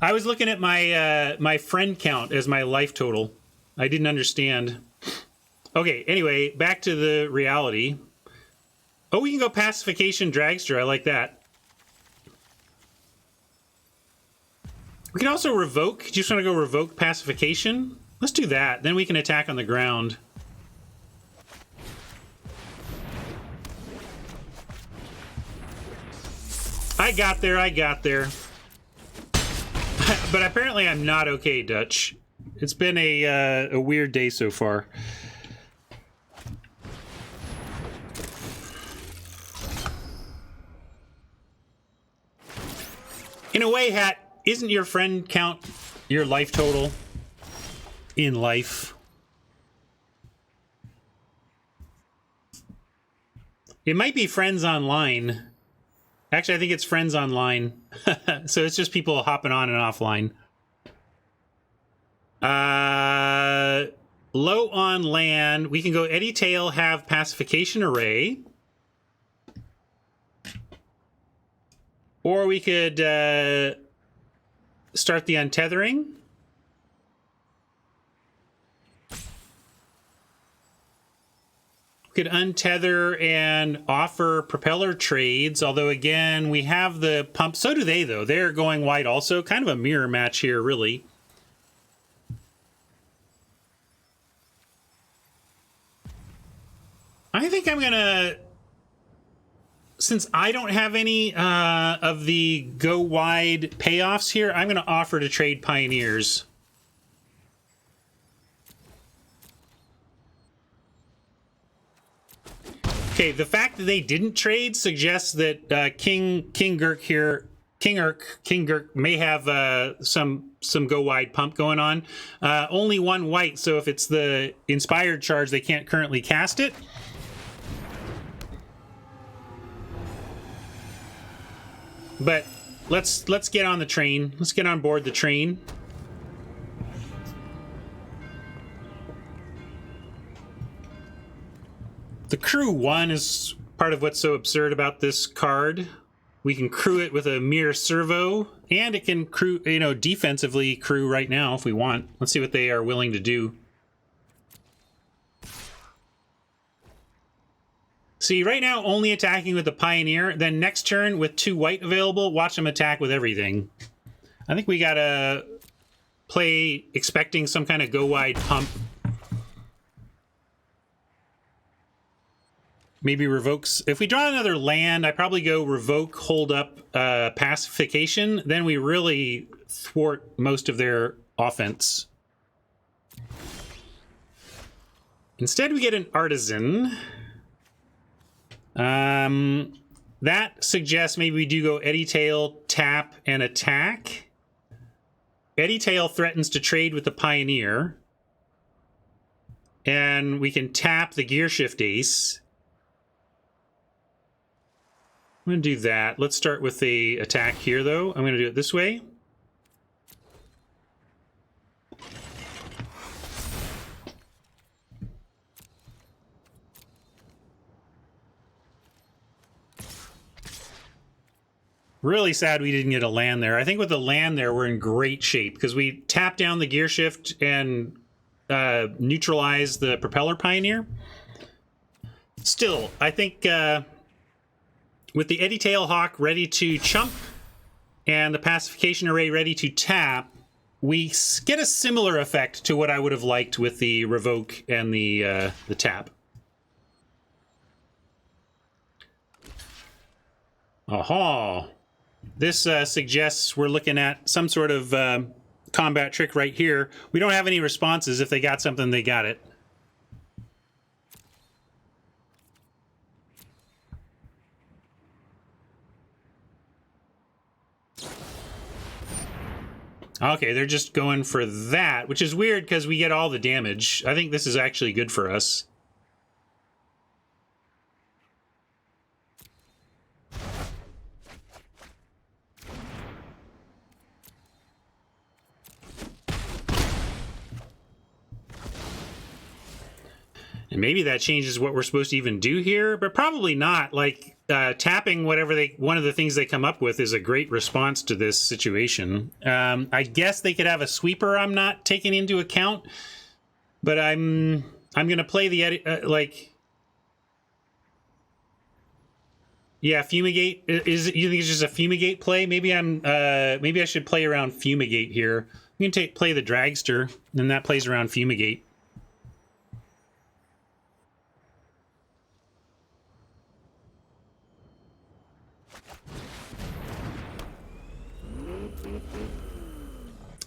I was looking at my my friend count as my life total. I didn't understand. Okay, anyway, back to the reality. Oh, we can go Pacification Dragster. I like that. We can also revoke. Do you just want to go revoke Pacification? Let's do that. Then we can attack on the ground. I got there. I got there. But apparently I'm not okay, Dutch. It's been a weird day so far. In a way, Hat, isn't your friend count your life total in life? It might be friends online. Actually, I think it's friends online. So it's just people hopping on and offline. Low on land. We can go Eddie Tail, have Pacification Array. Or we could start the untethering. Could untether and offer propeller trades, although again we have the pump. So do they, though. They're going wide also. Kind of a mirror match here, really. I think I'm gonna, since I don't have any of the go wide payoffs here, I'm gonna offer to trade Pioneers. Okay, the fact that they didn't trade suggests that King Gurk may have some go wide pump going on. Only 1 white, so if it's the inspired charge, they can't currently cast it. But let's get on the train. Let's get on board the train. The crew 1 is part of what's so absurd about this card. We can crew it with a mirror servo, and it can crew, you know, defensively crew right now if we want. Let's see what they are willing to do. See, right now only attacking with the Pioneer, then next turn with 2 white available, watch them attack with everything. I think we gotta play expecting some kind of go wide pump. maybe revokes. If we draw another land, I probably go revoke, hold up, pacification. Then we really thwart most of their offense. Instead, we get an artisan. That suggests maybe we do go Eddy Tail, tap, and attack. Eddy Tail threatens to trade with the Pioneer. And we can tap the Gear Shift Ace. I'm going to do that. Let's start with the attack here, though. I'm going to do it this way. Really sad we didn't get a land there. I think with the land there, we're in great shape because we tap down the gear shift and neutralize the propeller Pioneer. Still, I think with the Eddy Tail Hawk ready to chump and the pacification array ready to tap, we get a similar effect to what I would have liked with the revoke and the tap. Aha! This suggests we're looking at some sort of combat trick right here. We don't have any responses. If they got something, they got it. Okay, they're just going for that, which is weird because we get all the damage. I think this is actually good for us. And maybe that changes what we're supposed to even do here, but probably not. Like, tapping whatever one of the things they come up with is a great response to this situation. I guess they could have a sweeper I'm not taking into account, but I'm going to play the, yeah, fumigate. You think it's just a fumigate play? Maybe maybe I should play around fumigate here. I'm going to play the dragster, and that plays around fumigate.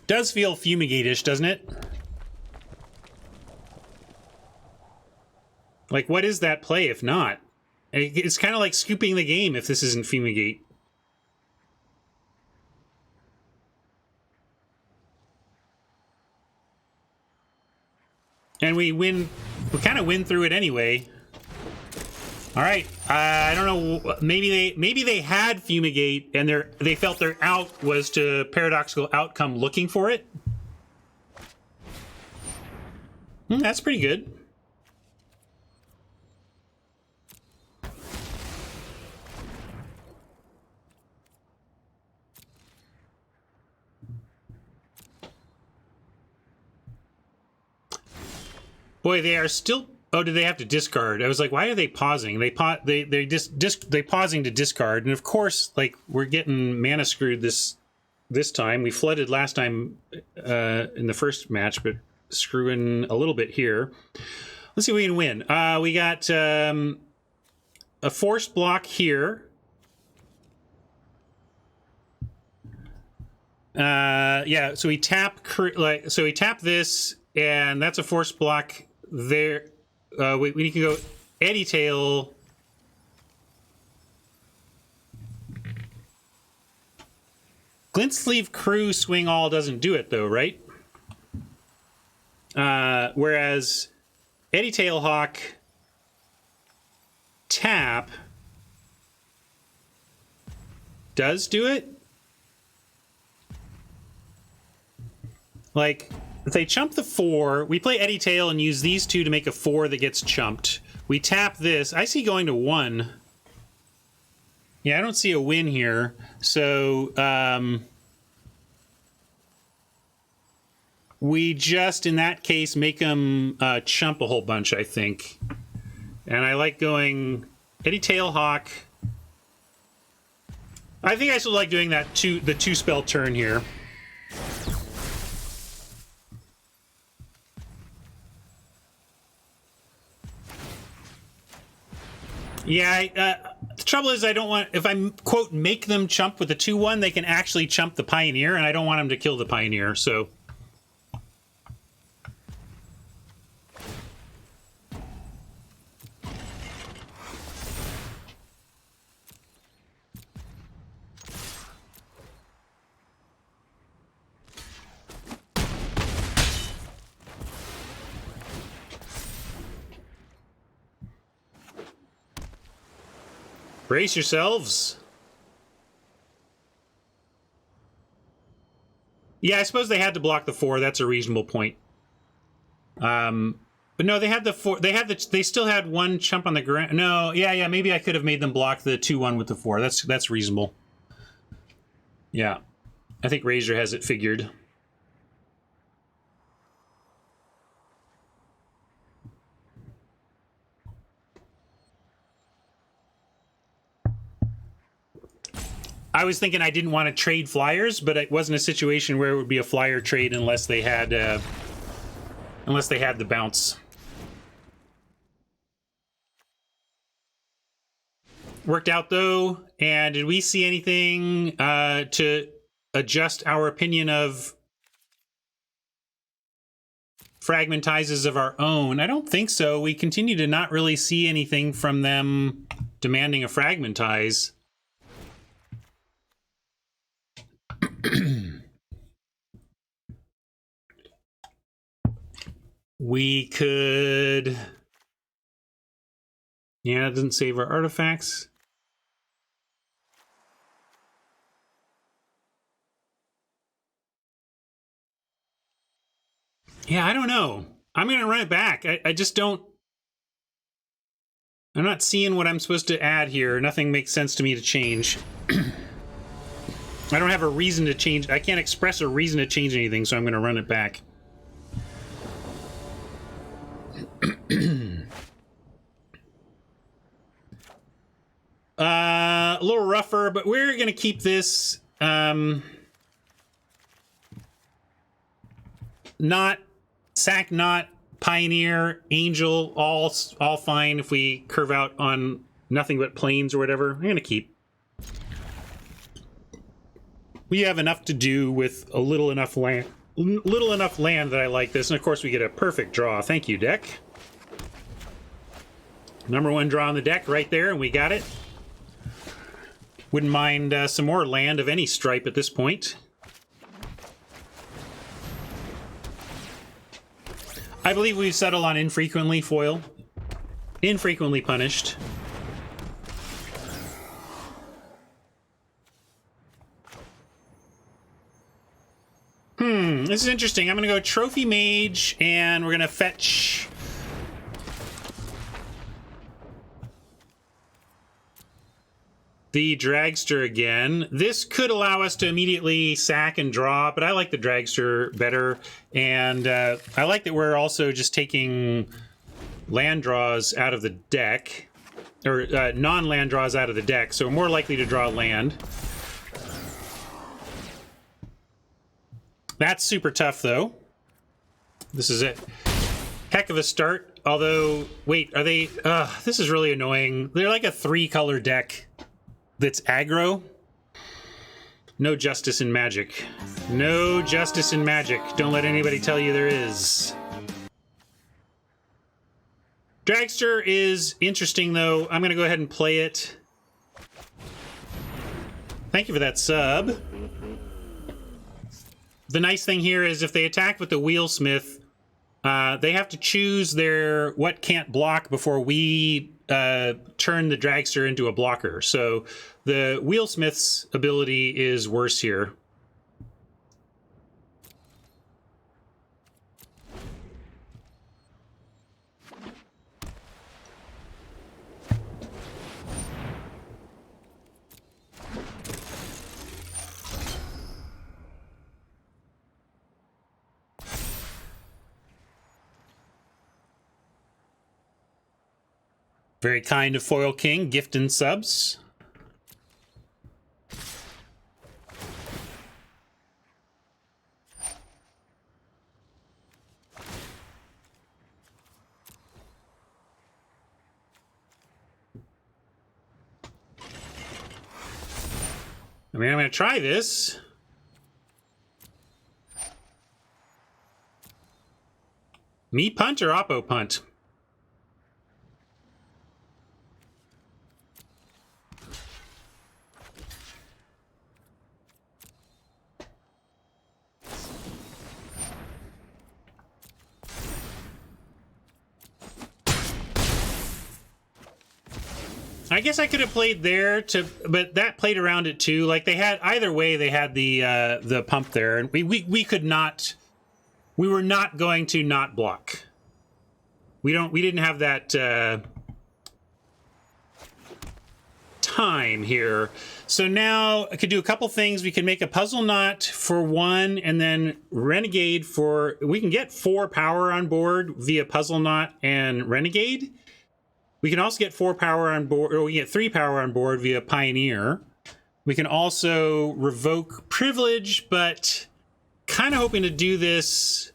Does feel fumigate-ish, doesn't it? Like, what is that play if not? It's kind of like scooping the game if this isn't fumigate. And we win, we kind of win through it anyway. All right, I don't know. Maybe they had fumigate and they felt their out was to paradoxical outcome looking for it. That's pretty good. Boy, they are still. Oh, do they have to discard? I was like, why are they pausing? They pausing to discard, and of course, like we're getting mana screwed this time. We flooded last time in the first match, but screwing a little bit here. Let's see if we can win. We got a forced block here. Yeah, so we tap we tap this, and that's a forced block there. We can go Eddy Tail. Glint Sleeve Crew Swing All doesn't do it though, right? Whereas Eddy Tail Hawk tap does do it. Like, if they chump the 4, we play Eddy Tail and use these two to make a 4 that gets chumped. We tap this. I see going to 1. Yeah, I don't see a win here. So, we just, in that case, make them chump a whole bunch, I think. And I like going Eddy Tail Hawk. I think I still like doing that the 2-spell turn here. Yeah, the trouble is I don't want, if I, quote, make them chump with the 2-1, they can actually chump the Pioneer, and I don't want them to kill the Pioneer, so... Brace yourselves. Yeah, I suppose they had to block the 4. That's a reasonable point. But no, they had the 4. They still had 1 chump on the ground. No, yeah. Maybe I could have made them block the 2-1 with the 4. That's reasonable. Yeah, I think Razor has it figured. I was thinking I didn't want to trade flyers, but it wasn't a situation where it would be a flyer trade unless they had the bounce. Worked out though, and did we see anything to adjust our opinion of fragmentizes of our own? I don't think so. We continue to not really see anything from them demanding a fragmentize. We could... Yeah, it doesn't save our artifacts. Yeah, I don't know. I'm going to run it back. I just don't... I'm not seeing what I'm supposed to add here. Nothing makes sense to me to change. I don't have a reason to change. I can't express a reason to change anything, so I'm going to run it back. A little rougher, but we're going to keep this not sack, not Pioneer, Angel, all fine if we curve out on nothing but planes or whatever. I'm going to keep. We have enough to do with a little enough land that I like this, and of course we get a perfect draw. Thank you, deck. Number 1 draw on the deck right there, and we got it. Wouldn't mind some more land of any stripe at this point. I believe we've settled on infrequently foil. Infrequently punished. This is interesting. I'm going to go Trophy Mage, and we're going to fetch... the Dragster again. This could allow us to immediately sack and draw, but I like the Dragster better. And I like that we're also just taking land draws out of the deck, or non-land draws out of the deck, so we're more likely to draw land. That's super tough, though. This is it. Heck of a start. Although, wait, are they... this is really annoying. They're like a 3-color deck that's aggro. No justice in Magic. No justice in Magic. Don't let anybody tell you there is. Dragster is interesting, though. I'm going to go ahead and play it. Thank you for that sub. The nice thing here is if they attack with the Wheelsmith, they have to choose their what can't block before we turn the Dragster into a blocker. So the Wheelsmith's ability is worse here. Very kind of Foil King, gifting subs. I mean, I'm going to try this. Me punt or Oppo punt? I guess I could have played there but that played around it too. Like they had either way, they had the pump there, and we could not. We were not going to not block. We didn't have that time here. So now I could do a couple things. We can make a puzzle knot for one, and then renegade for. We can get 4 power on board via puzzle knot and renegade. We can also get 4 power on board, or we get 3 power on board via Pioneer. We can also revoke privilege, but kind of hoping to do this.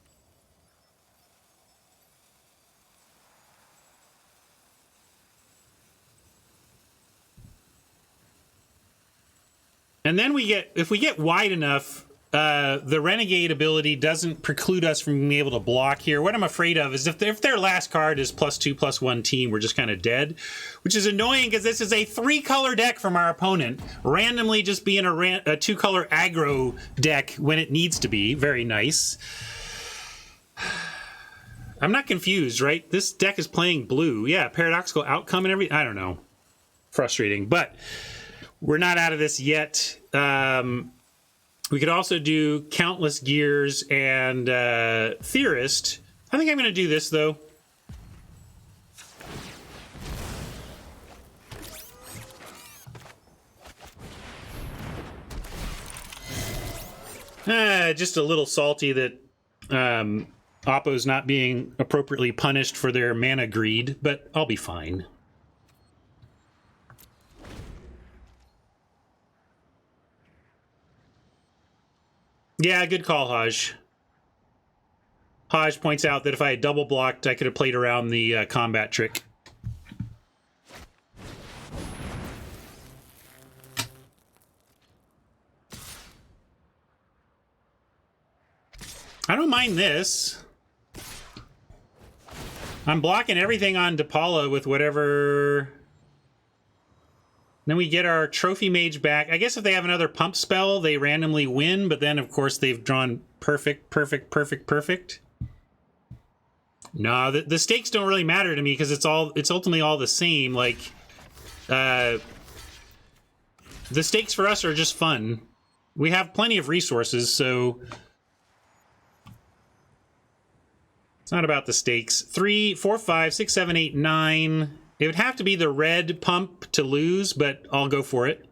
And then if we get wide enough, the Renegade ability doesn't preclude us from being able to block here. What I'm afraid of is if their last card is +2/+1 team, we're just kind of dead, which is annoying because this is a 3-color deck from our opponent, randomly just being a 2-color aggro deck when it needs to be. Very nice. I'm not confused, right? This deck is playing blue. Yeah, paradoxical outcome and everything. I don't know. Frustrating, but we're not out of this yet. We could also do Countless Gears and Theorist. I think I'm going to do this, though. Just a little salty that Oppo's not being appropriately punished for their mana greed, but I'll be fine. Yeah, good call, Haj. Haj points out that if I had double blocked, I could have played around the combat trick. I don't mind this. I'm blocking everything on Depala with whatever. Then we get our Trophy Mage back. I guess if they have another pump spell, they randomly win, but then, of course, they've drawn perfect. No, the stakes don't really matter to me because it's ultimately all the same. Like, the stakes for us are just fun. We have plenty of resources, so it's not about the stakes. 3, 4, 5, 6, 7, 8, 9. It would have to be the red pump to lose, but I'll go for it.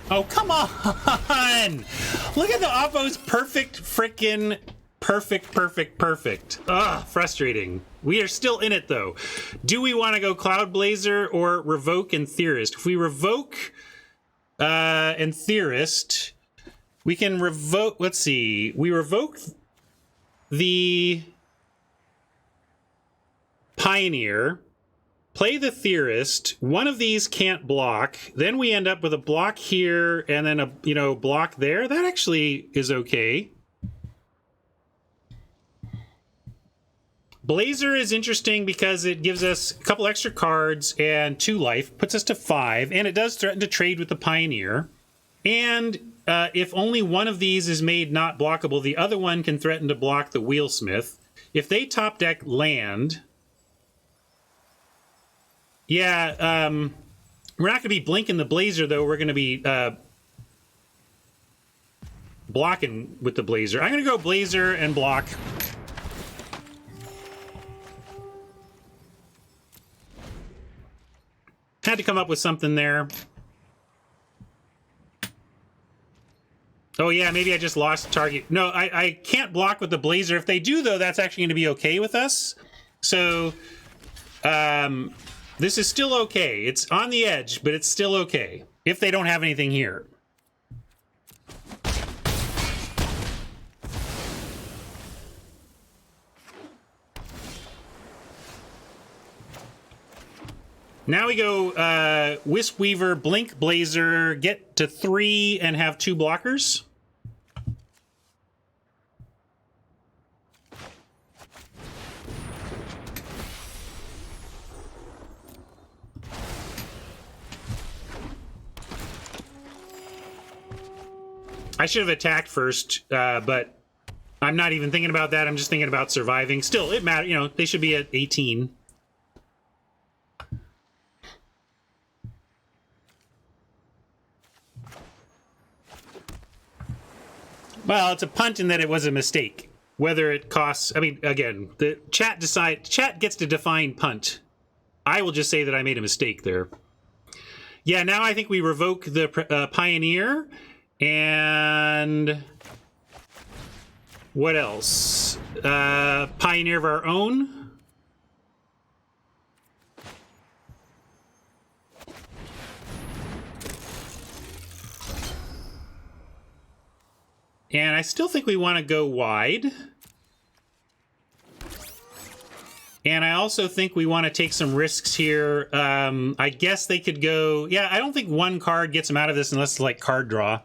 Oh, come on! Look at the Oppo's perfect frickin' perfect. Ugh, frustrating. We are still in it, though. Do we want to go Cloud Blazer or Revoke and Theorist? If we Revoke and Theorist, we can revoke, let's see, we revoke the Pioneer, play the Theorist, one of these can't block, then we end up with a block here and then a, block there. That actually is okay. Blazer is interesting because it gives us a couple extra cards and 2 life, puts us to 5, and it does threaten to trade with the Pioneer. And if only one of these is made not blockable, the other one can threaten to block the Wheelsmith. If they top deck land, yeah, we're not going to be blinking the Blazer, though. We're going to be blocking with the Blazer. I'm going to go Blazer and block. Had to come up with something there. Oh, yeah, maybe I just lost target. No, I can't block with the Blazer. If they do, though, that's actually going to be okay with us. So, this is still okay. It's on the edge, but it's still okay. If they don't have anything here. Now we go Wisp Weaver, Blink Blazer, get to 3 and have 2 blockers. I should have attacked first, but I'm not even thinking about that. I'm just thinking about surviving. Still, it matters. You know, they should be at 18. Well, it's a punt in that it was a mistake. Whether it costs, I mean, again, the chat gets to define punt. I will just say that I made a mistake there. Yeah, now I think we revoke the Pioneer, and what else? Pioneer of our own. And I still think we want to go wide. And I also think we want to take some risks here. I guess they could go... Yeah, I don't think one card gets them out of this unless it's like card draw.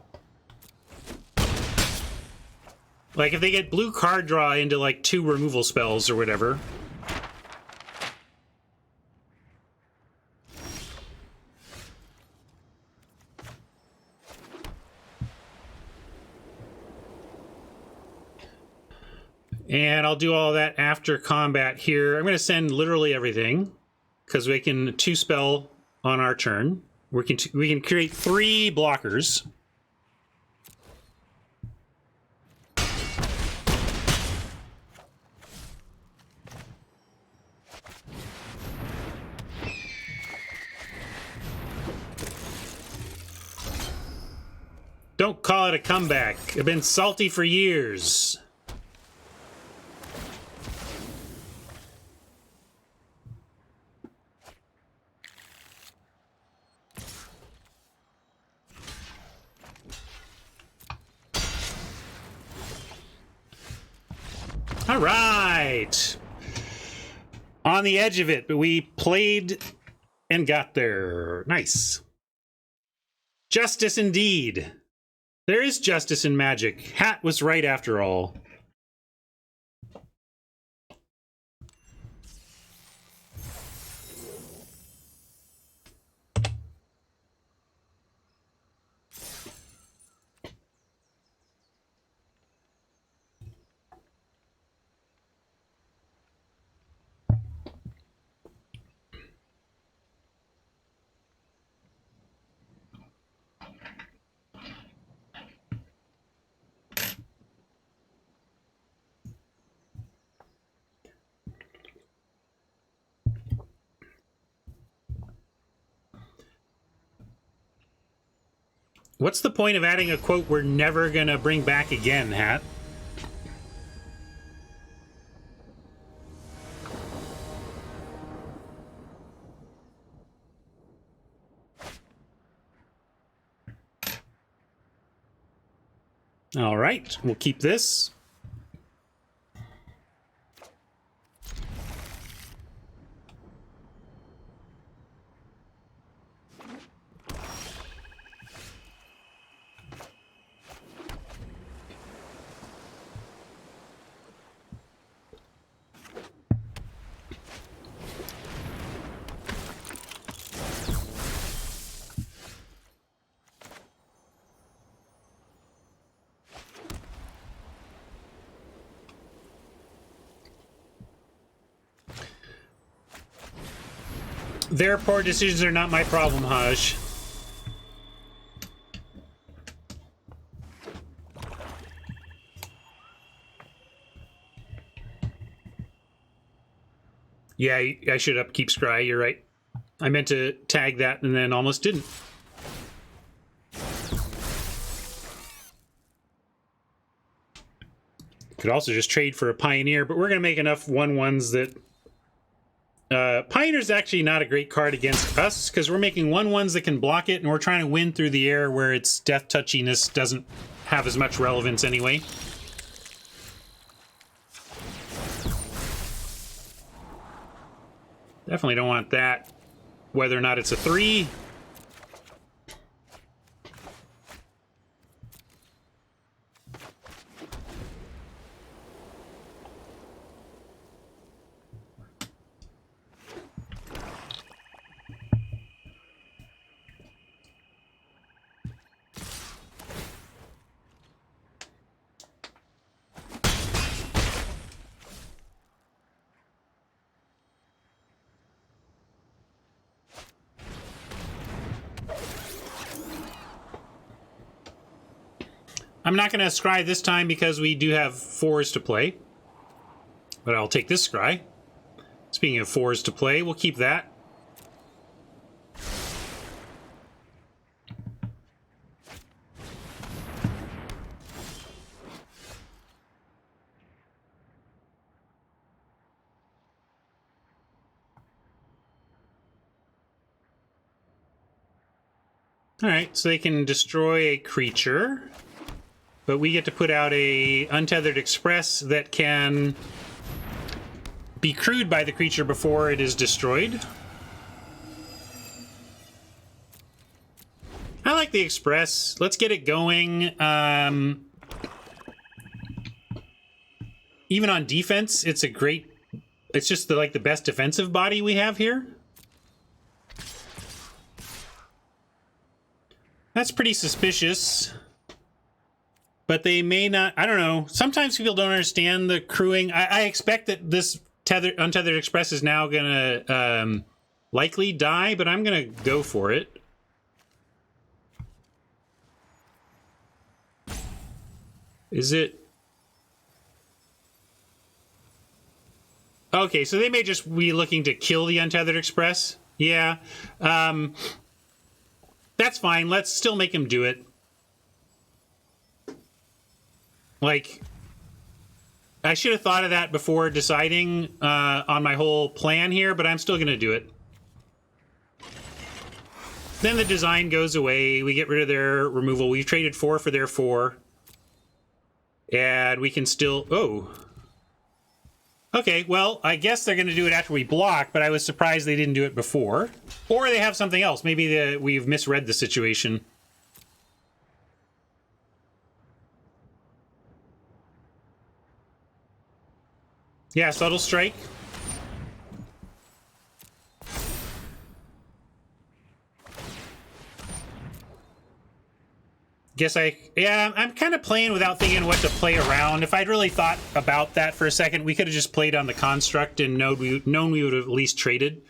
Like if they get blue card draw into like 2 removal spells or whatever. And I'll do all that after combat here. I'm going to send literally everything because we can 2-spell on our turn. We can create 3 blockers. Don't call it a comeback. I've been salty for years. All right. On the edge of it, but we played and got there. Nice. Justice indeed. There is justice in Magic. Hat was right after all. What's the point of adding a quote we're never gonna bring back again, Hat? All right, we'll keep this. Their poor decisions are not my problem, Haj. Yeah, I should upkeep Scry, you're right. I meant to tag that and then almost didn't. Could also just trade for a Pioneer, but we're going to make enough 1/1s that... Pioneer's actually not a great card against us, because we're making 1/1s that can block it, and we're trying to win through the air where its death touchiness doesn't have as much relevance anyway. Definitely don't want that. whether or not it's a 3. I'm not going to scry this time because we do have 4s to play. But I'll take this scry. Speaking of 4s to play, we'll keep that. Alright, so they can destroy a creature. But we get to put out a Untethered Express that can be crewed by the creature before it is destroyed. I like the Express. Let's get it going. Even on defense, it's a great... It's just like the best defensive body we have here. That's pretty suspicious. But they may not... I don't know. Sometimes people don't understand the crewing. I expect that this Untethered Express is now going to likely die, but I'm going to go for it. Is it... Okay, so they may just be looking to kill the Untethered Express. Yeah. That's fine. Let's still make him do it. Like, I should have thought of that before deciding on my whole plan here, but I'm still going to do it. Then the design goes away. We get rid of their removal. We've traded 4 for their 4. And we can still... Oh. Okay, well, I guess they're going to do it after we block, but I was surprised they didn't do it before. Or they have something else. Maybe we've misread the situation. Yeah, Subtle Strike. Guess I'm kind of playing without thinking what to play around. If I'd really thought about that for a second, we could have just played on the construct and known we would have at least traded.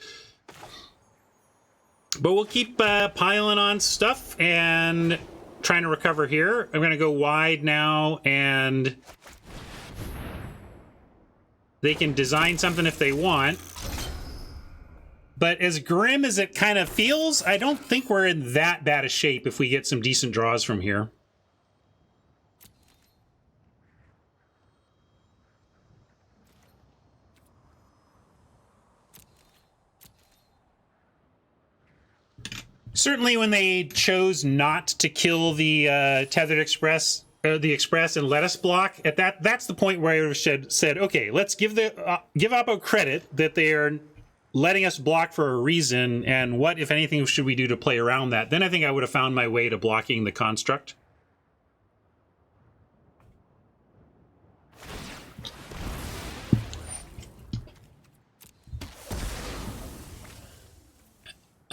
But we'll keep piling on stuff and trying to recover here. I'm going to go wide now, and they can design something if they want. But as grim as it kind of feels, I don't think we're in that bad a shape if we get some decent draws from here. Certainly when they chose not to kill the Tethered Express, the Express, and let us block, at that's the point where I would have said, okay, let's give Oppo credit that they are letting us block for a reason, and what, if anything, should we do to play around that? Then I think I would have found my way to blocking the construct.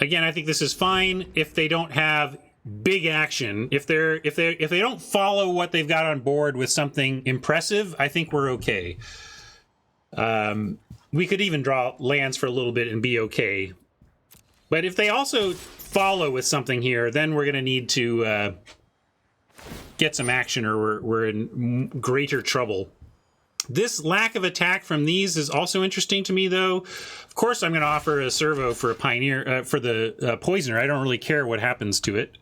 Again, I think this is fine if they don't have big action. If they don't follow what they've got on board with something impressive, I think we're okay. We could even draw lands for a little bit and be okay. But if they also follow with something here, then we're going to need to get some action, or we're in greater trouble. This lack of attack from these is also interesting to me, though. Of course, I'm going to offer a servo for a Pioneer, for the Poisoner. I don't really care what happens to it.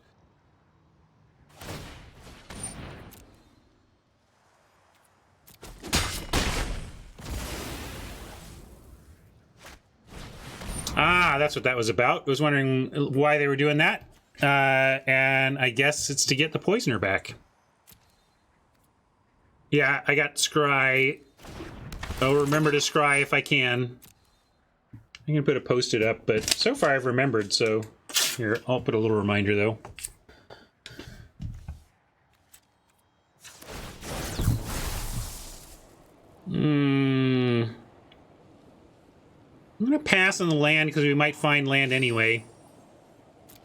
Ah, that's what that was about. I was wondering why they were doing that. And I guess it's to get the Poisoner back. Yeah, I got Scry. I'll remember to Scry if I can. I'm gonna put a post-it up, but so far I've remembered, so here, I'll put a little reminder though. I'm gonna pass on the land because we might find land anyway.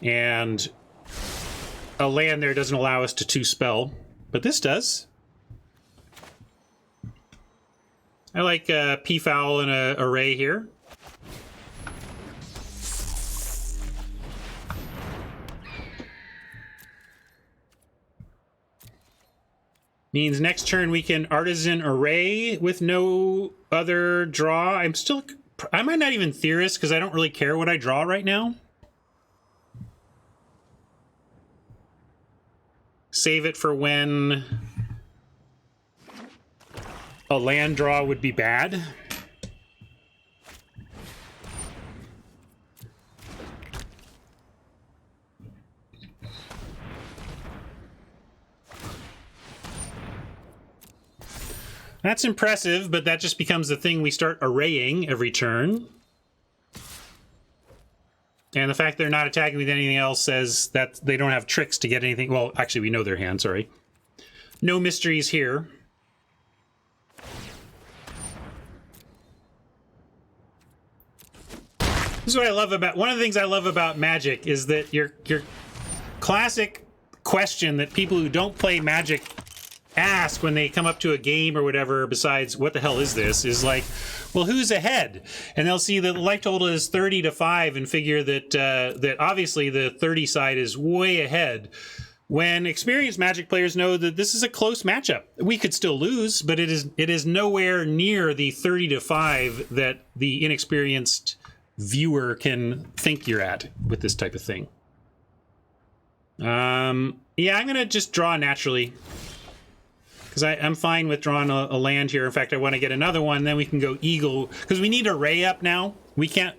And a land there doesn't allow us to 2-spell, but this does. I like Peafowl and a array here. Means next turn we can artisan array with no other draw. I might not even theorist because I don't really care what I draw right now. Save it for when a land draw would be bad. That's impressive, but that just becomes the thing we start arraying every turn. And the fact they're not attacking with anything else says that they don't have tricks to get anything. Well, actually, we know their hand, sorry. No mysteries here. This is what I love about, one of the things I love about Magic is that your classic question that people who don't play Magic ask when they come up to a game or whatever, besides what the hell is this, is like, well, who's ahead? And they'll see that the life total is 30-5 and figure that that obviously the 30 side is way ahead. When experienced Magic players know that this is a close matchup. We could still lose, but it is nowhere near the 30-5 that the inexperienced viewer can think you're at with this type of thing. Yeah, I'm gonna just draw naturally. Because I'm fine with drawing a land here. In fact, I want to get another one. Then we can go eagle because we need array up now. We can't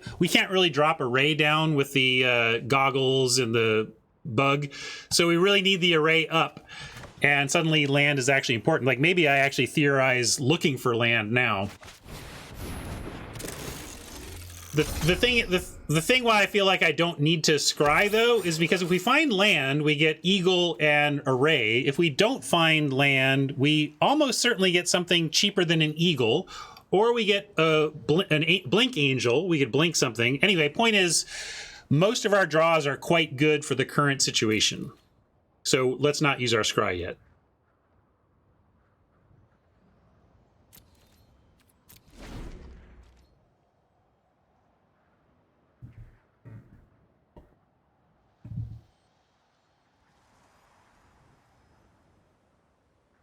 really drop array down with the goggles and the bug. So we really need the array up. And suddenly land is actually important. Like maybe I actually theorize looking for land now. The thing why I feel like I don't need to scry, though, is because if we find land, we get eagle and array. If we don't find land, we almost certainly get something cheaper than an eagle, or we get a blink angel. We could blink something. Anyway, point is, most of our draws are quite good for the current situation. So let's not use our scry yet.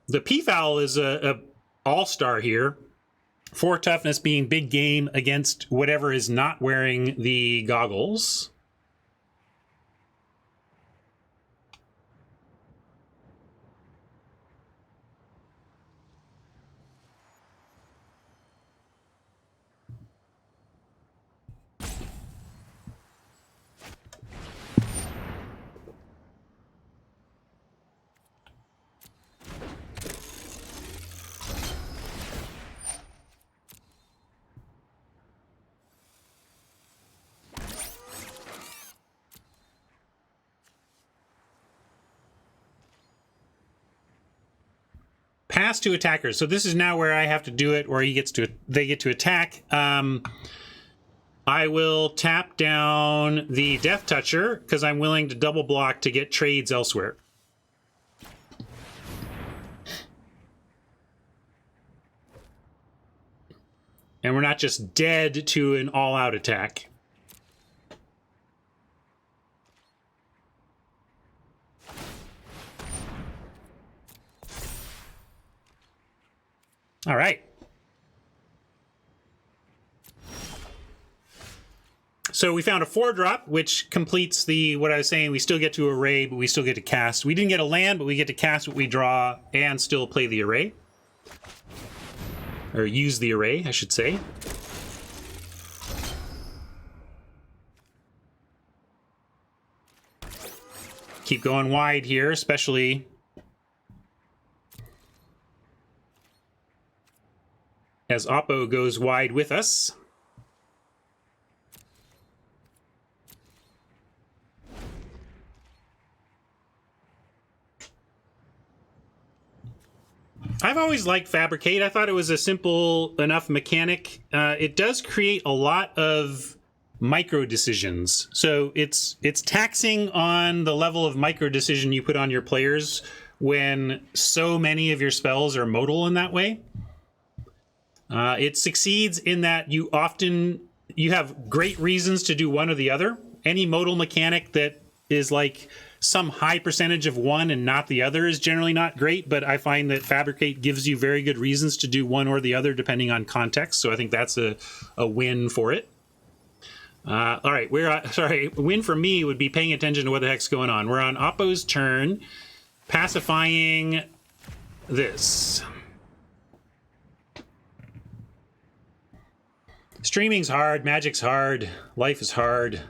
The Peafowl is a all-star here. 4 toughness being big game against whatever is not wearing the goggles. Pass to attackers. So this is now where I have to do it, or they get to attack. I will tap down the Death Toucher because I'm willing to double block to get trades elsewhere. And we're not just dead to an all-out attack. All right. So we found a 4-drop, which completes what I was saying. We still get to array, but we still get to cast. We didn't get a land, but we get to cast what we draw and still play the array. Or use the array, I should say. Keep going wide here, especially as Oppo goes wide with us. I've always liked Fabricate. I thought it was a simple enough mechanic. It does create a lot of micro decisions. So it's taxing on the level of micro decision you put on your players when so many of your spells are modal in that way. It succeeds in that you have great reasons to do one or the other. Any modal mechanic that is like some high percentage of one and not the other is generally not great, but I find that Fabricate gives you very good reasons to do one or the other depending on context, so I think that's a win for it. All right, win for me would be paying attention to what the heck's going on. We're on Oppo's turn, pacifying this. Streaming's hard, Magic's hard, life is hard.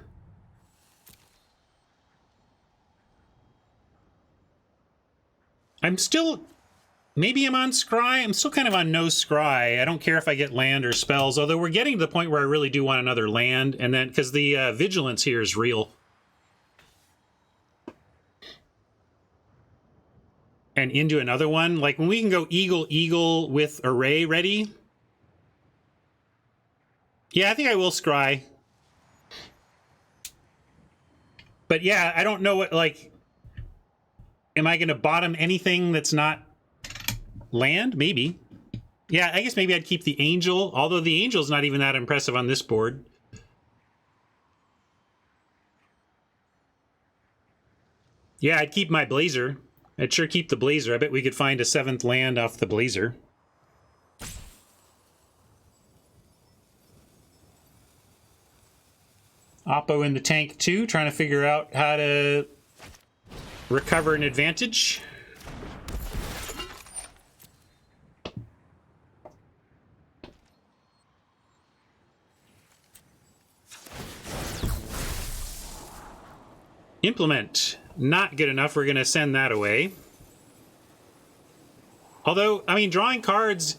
I'm still, maybe I'm on Scry. I'm still kind of on no Scry. I don't care if I get land or spells, although we're getting to the point where I really do want another land, and then, because the vigilance here is real. And into another one, like when we can go Eagle with Array ready. Yeah, I think I will Scry. But yeah, I don't know what, like, am I going to bottom anything that's not land? Maybe. Yeah, I guess maybe I'd keep the Angel, although the Angel's not even that impressive on this board. Yeah, I'd keep my Blazer. I'd sure keep the Blazer. I bet we could find a 7th land off the Blazer. Oppo in the tank too, trying to figure out how to recover an advantage. Implement. Not good enough. We're going to send that away. Although, I mean, drawing cards,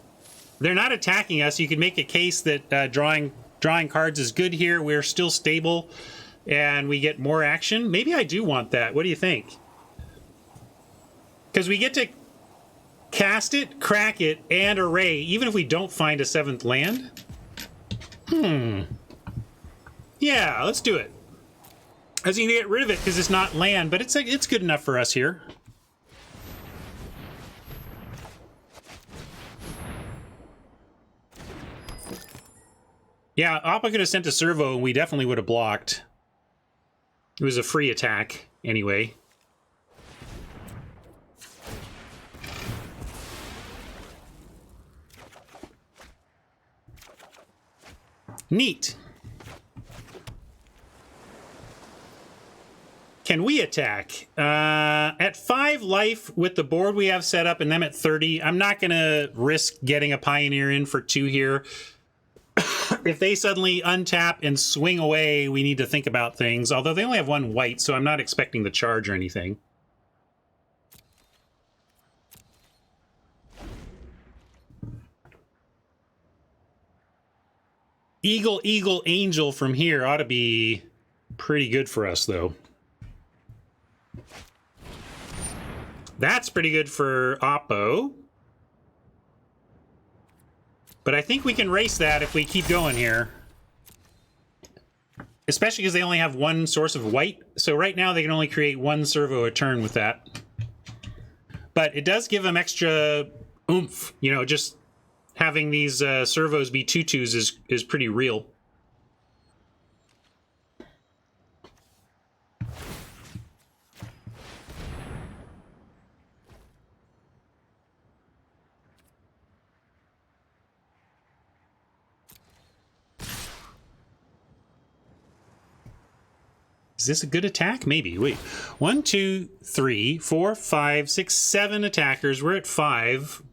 they're not attacking us. You could make a case that drawing cards is good here. We're still stable, and we get more action. Maybe I do want that. What do you think? Because we get to cast it, crack it, and array, even if we don't find a 7th land. Yeah, let's do it. I was going to get rid of it because it's not land, but it's good enough for us here. Yeah, Appa could have sent a servo and we definitely would have blocked. It was a free attack anyway. Neat. Can we attack? At 5 life with the board we have set up and them at 30, I'm not going to risk getting a Pioneer in for 2 here. If they suddenly untap and swing away, we need to think about things. Although they only have 1 white, so I'm not expecting the charge or anything. Eagle, Angel from here ought to be pretty good for us, though. That's pretty good for Oppo. But I think we can race that if we keep going here. Especially because they only have 1 source of white. So right now they can only create 1 servo a turn with that. But it does give them extra oomph. You know, just having these servos be 2/2s is pretty real. Is this a good attack? Maybe. Wait. 1, 2, 3, 4, 5, 6, 7 attackers. We're at 5.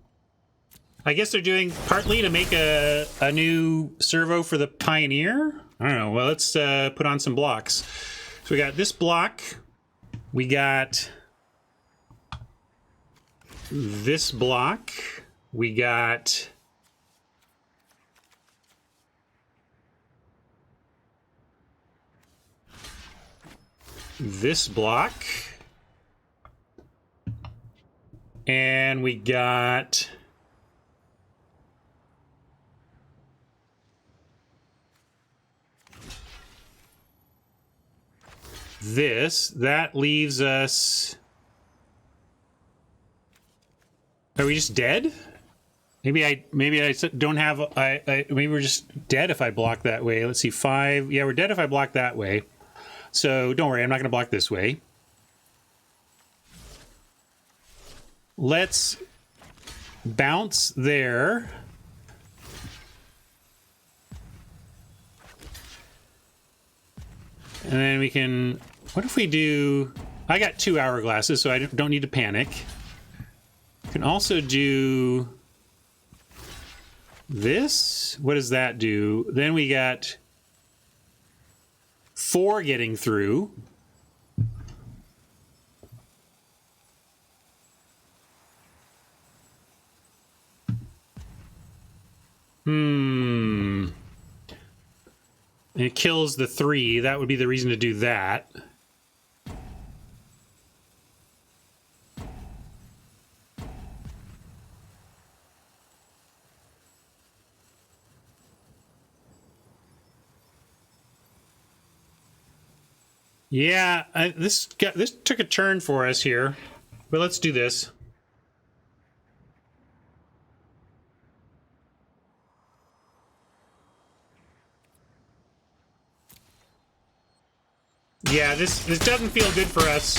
I guess they're doing partly to make a new servo for the Pioneer. I don't know. Well, let's put on some blocks. So we got this block. We got this block. We got this block. And we got this. That leaves us... Are we just dead? Maybe I don't have... maybe we're just dead if I block that way. Let's see, 5. Yeah, we're dead if I block that way. So don't worry, I'm not going to block this way. Let's bounce there. And then we can... What if we do... I got 2 hourglasses, so I don't need to panic. We can also do... this. What does that do? Then we got 4 getting through. And it kills the 3. That would be the reason to do that. Yeah, this took a turn for us here, but let's do this. Yeah, this doesn't feel good for us.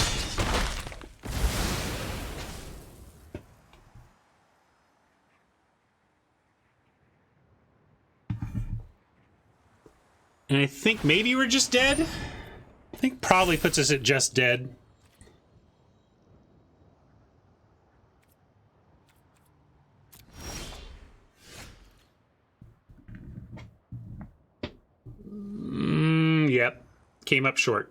And I think maybe we're just dead. I think probably puts us at just dead. Yep. Came up short.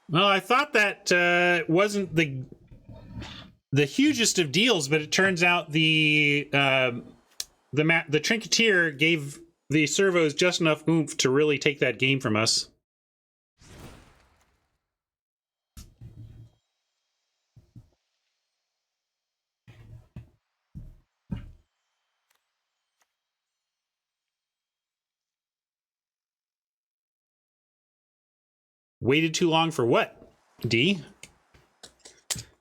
Well, I thought that wasn't the hugest of deals, but it turns out the Trinketeer gave the servos just enough oomph to really take that game from us. Waited too long for what, D?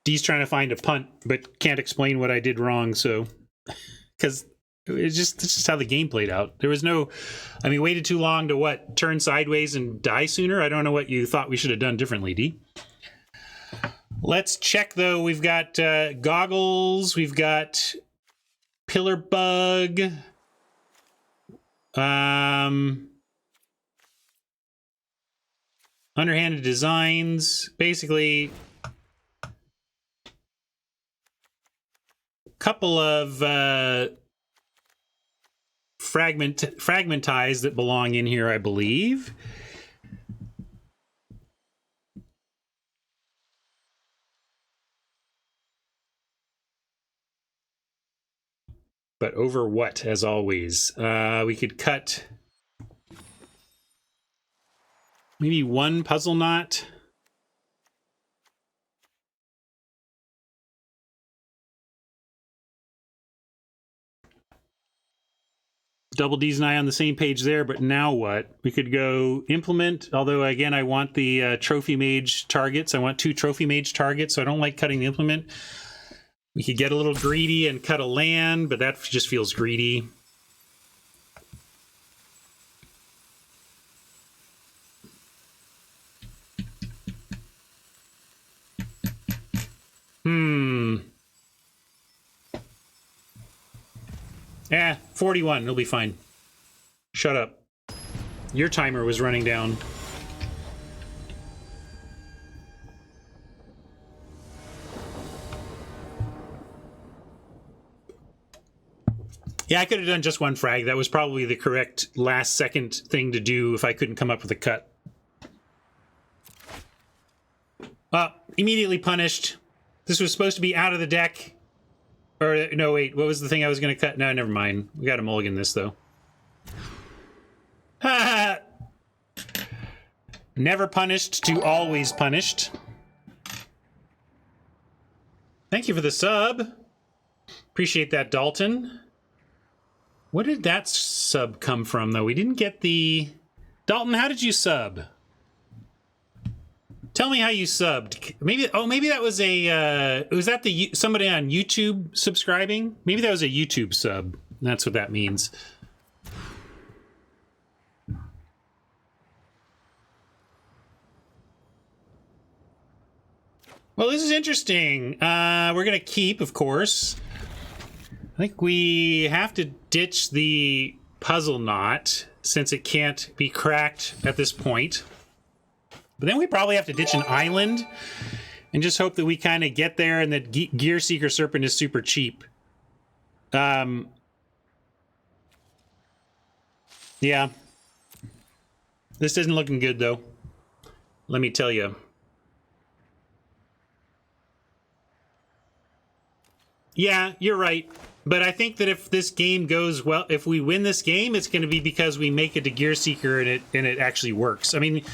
D's trying to find a punt, but can't explain what I did wrong, so... Because it's just how the game played out. There was no... I mean, waited too long to what? Turn sideways and die sooner? I don't know what you thought we should have done differently, D. Let's check, though. We've got goggles. We've got pillar bug. Underhanded designs. Basically... couple of fragmentize that belong in here, I believe. But over what, as always? We could cut maybe 1 puzzle knot. Double D's and I on the same page there, but now what? We could go implement, although again, I want the trophy mage targets. I want 2 trophy mage targets, so I don't like cutting the implement. We could get a little greedy and cut a land, but that just feels greedy. Eh, 41. It'll be fine. Shut up. Your timer was running down. Yeah, I could have done just 1 frag. That was probably the correct last second thing to do if I couldn't come up with a cut. Immediately punished. This was supposed to be out of the deck. Or, no, wait, what was the thing I was going to cut? No, never mind. We got to mulligan this, though. Ha! Never punished to always punished. Thank you for the sub. Appreciate that, Dalton. What did that sub come from, though? We didn't get the... Dalton, how did you sub? Tell me how you subbed. Maybe that was a... was that somebody on YouTube subscribing? Maybe that was a YouTube sub. That's what that means. Well, this is interesting. We're going to keep, of course. I think we have to ditch the puzzle knot since it can't be cracked at this point. But then we probably have to ditch an island and just hope that we kind of get there and that Gear Seeker Serpent is super cheap. Yeah. This isn't looking good, though. Let me tell you. Yeah, you're right. But I think that if this game goes well, if we win this game, it's going to be because we make it to Gear Seeker and it actually works. I mean,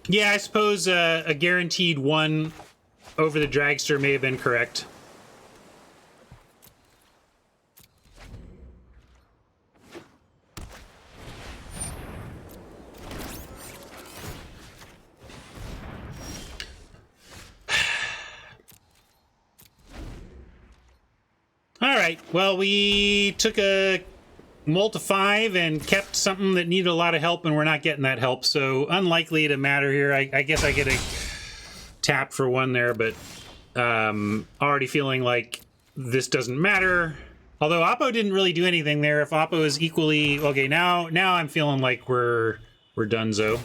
yeah, I suppose a guaranteed one over the dragster may have been correct. All right, well, we took a multi-5 and kept something that needed a lot of help, and we're not getting that help, so unlikely to matter here. I guess I get a tap for one there, but already feeling like this doesn't matter. Although Oppo didn't really do anything there. If Oppo is equally... Okay, now I'm feeling like we're donezo.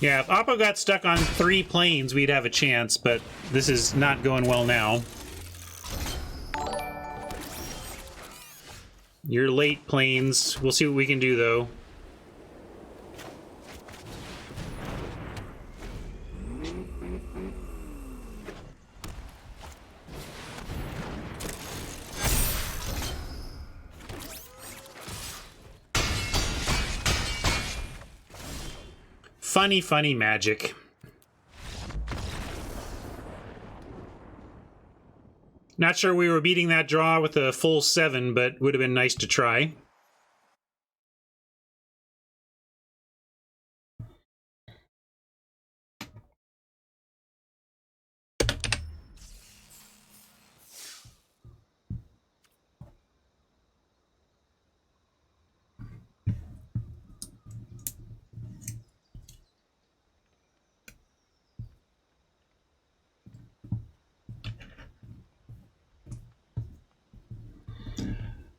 Yeah, if Oppo got stuck on 3 planes, we'd have a chance, but this is not going well now. You're late, planes. We'll see what we can do, though. Funny, funny magic. Not sure we were beating that draw with a full 7, but would have been nice to try.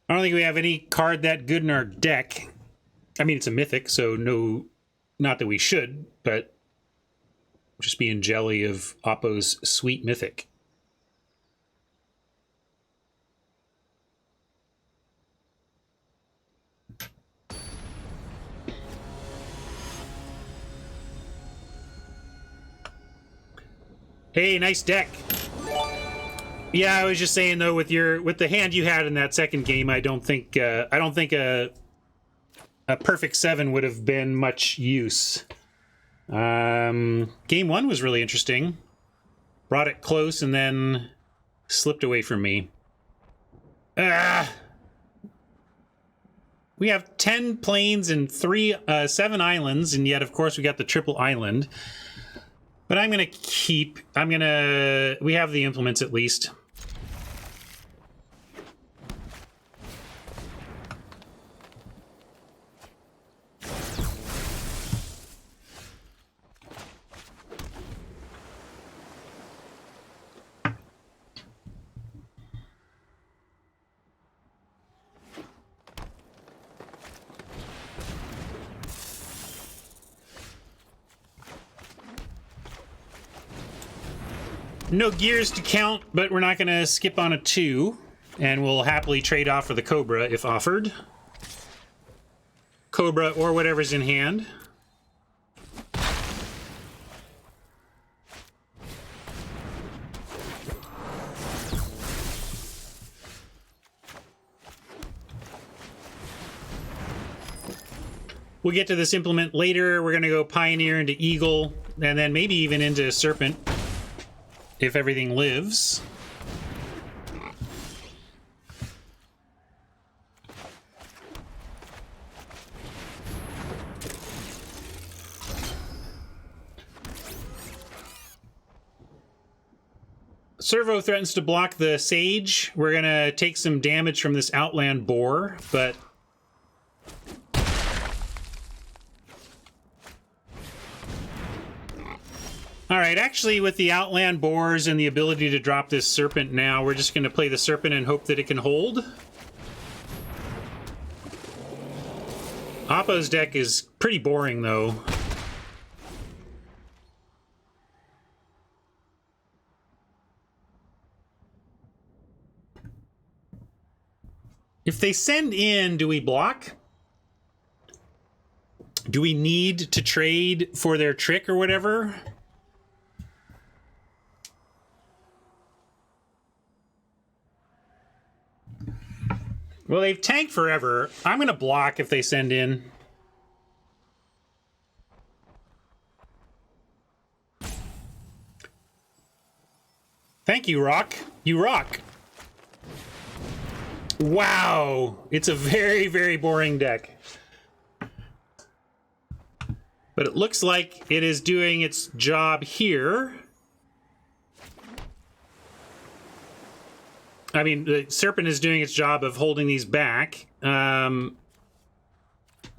I don't think we have any card that good in our deck. I mean, it's a mythic, so no, not that we should, but just being jelly of Oppo's sweet mythic. Hey, nice deck. Yeah, I was just saying though, with the hand you had in that second game, I don't think a perfect 7 would have been much use. Game 1 was really interesting. Brought it close and then slipped away from me. We have 10 planes and 7 islands, and yet of course we got the triple island. But I'm gonna keep. We have the implements at least. No gears to count, but we're not going to skip on a 2, and we'll happily trade off for the Cobra if offered. Cobra or whatever's in hand. We'll get to this implement later. We're going to go Pioneer into Eagle. and then maybe even into Serpent if everything lives. Servo threatens to block the Sage. We're going to take some damage from this Outland Boar, but... Alright, actually with the Outland Boars and the ability to drop this Serpent now, we're just going to play the Serpent and hope that it can hold. Oppo's deck is pretty boring, though. If they send in, do we block? Do we need to trade for their trick or whatever? Well, they've tanked forever. I'm going to block if they send in. Thank you, Rock. You rock. Wow. It's a very, very boring deck. But it looks like it is doing its job here. I mean, the Serpent is doing its job of holding these back. So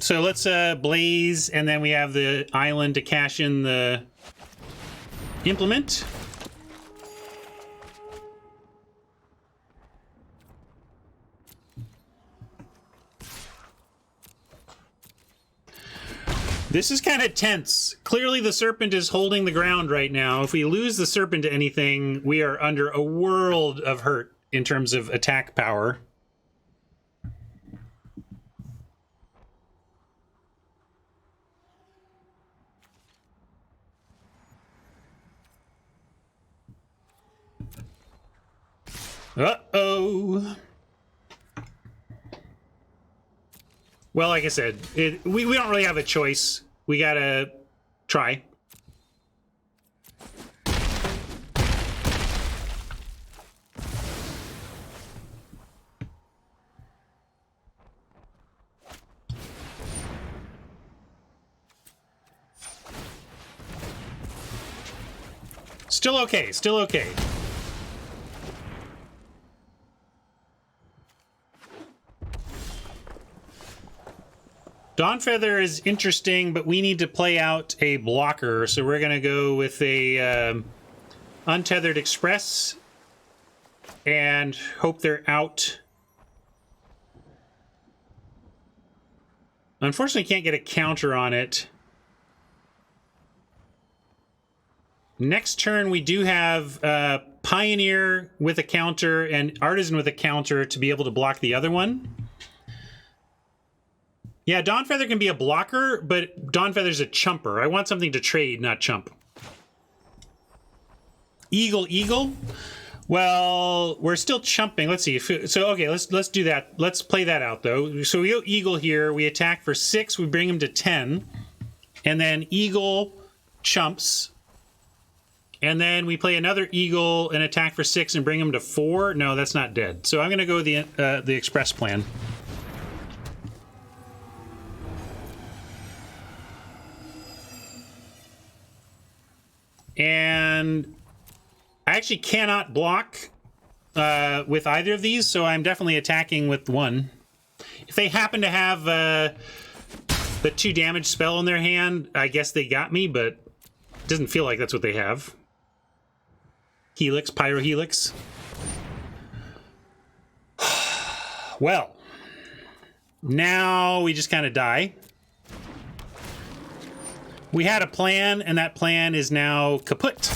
let's Blaze, and then we have the island to cash in the Implement. This is kind of tense. Clearly the Serpent is holding the ground right now. If we lose the Serpent to anything, we are under a world of hurt in terms of attack power. Uh-oh. Well, like I said, we don't really have a choice. We gotta try. Still okay, still okay. Dawnfeather is interesting, but we need to play out a blocker, so we're going to go with a Untethered Express and hope they're out. Unfortunately, can't get a counter on it. Next turn, we do have Pioneer with a counter and Artisan with a counter to be able to block the other one. Yeah, Dawnfeather can be a blocker, but Dawnfeather's a chumper. I want something to trade, not chump. Eagle, Eagle. Well, we're still chumping. Let's see. So, okay, let's do that. Let's play that out, though. So we go Eagle here. We attack for 6. We bring him to 10. And then Eagle chumps. And then we play another Eagle and attack for 6 and bring him to 4. No, that's not dead. So I'm going to go with the Express plan. And I actually cannot block with either of these, so I'm definitely attacking with one. If they happen to have the 2 damage spell in their hand, I guess they got me, but it doesn't feel like that's what they have. Helix, Pyro Helix. Well, now we just kind of die. We had a plan, and that plan is now kaput.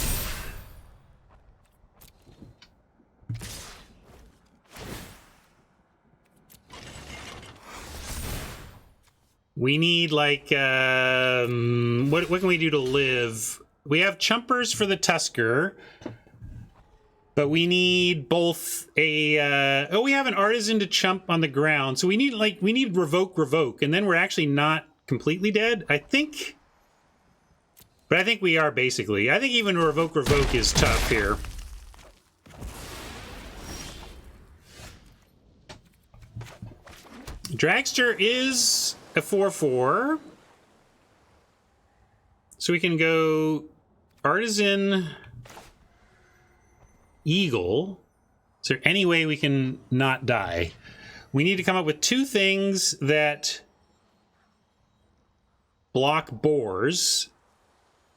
We need, like, what can we do to live? We have Chumpers for the Tusker, but we need both a... oh, we have an Artisan to chump on the ground, so we need Revoke, and then we're actually not completely dead. I think... But I think we are basically. I think even revoke is tough here. Dragster is a 4/4. So we can go Artisan, Eagle. Is there any way we can not die? We need to come up with two things that block boars.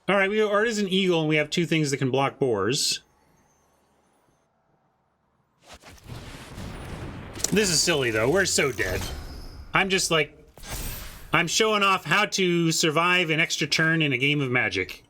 All right, we go Artisan, Eagle, and we have two things that can block boars. This is silly, though. We're so dead. I'm just like... I'm showing off how to survive an extra turn in a game of Magic.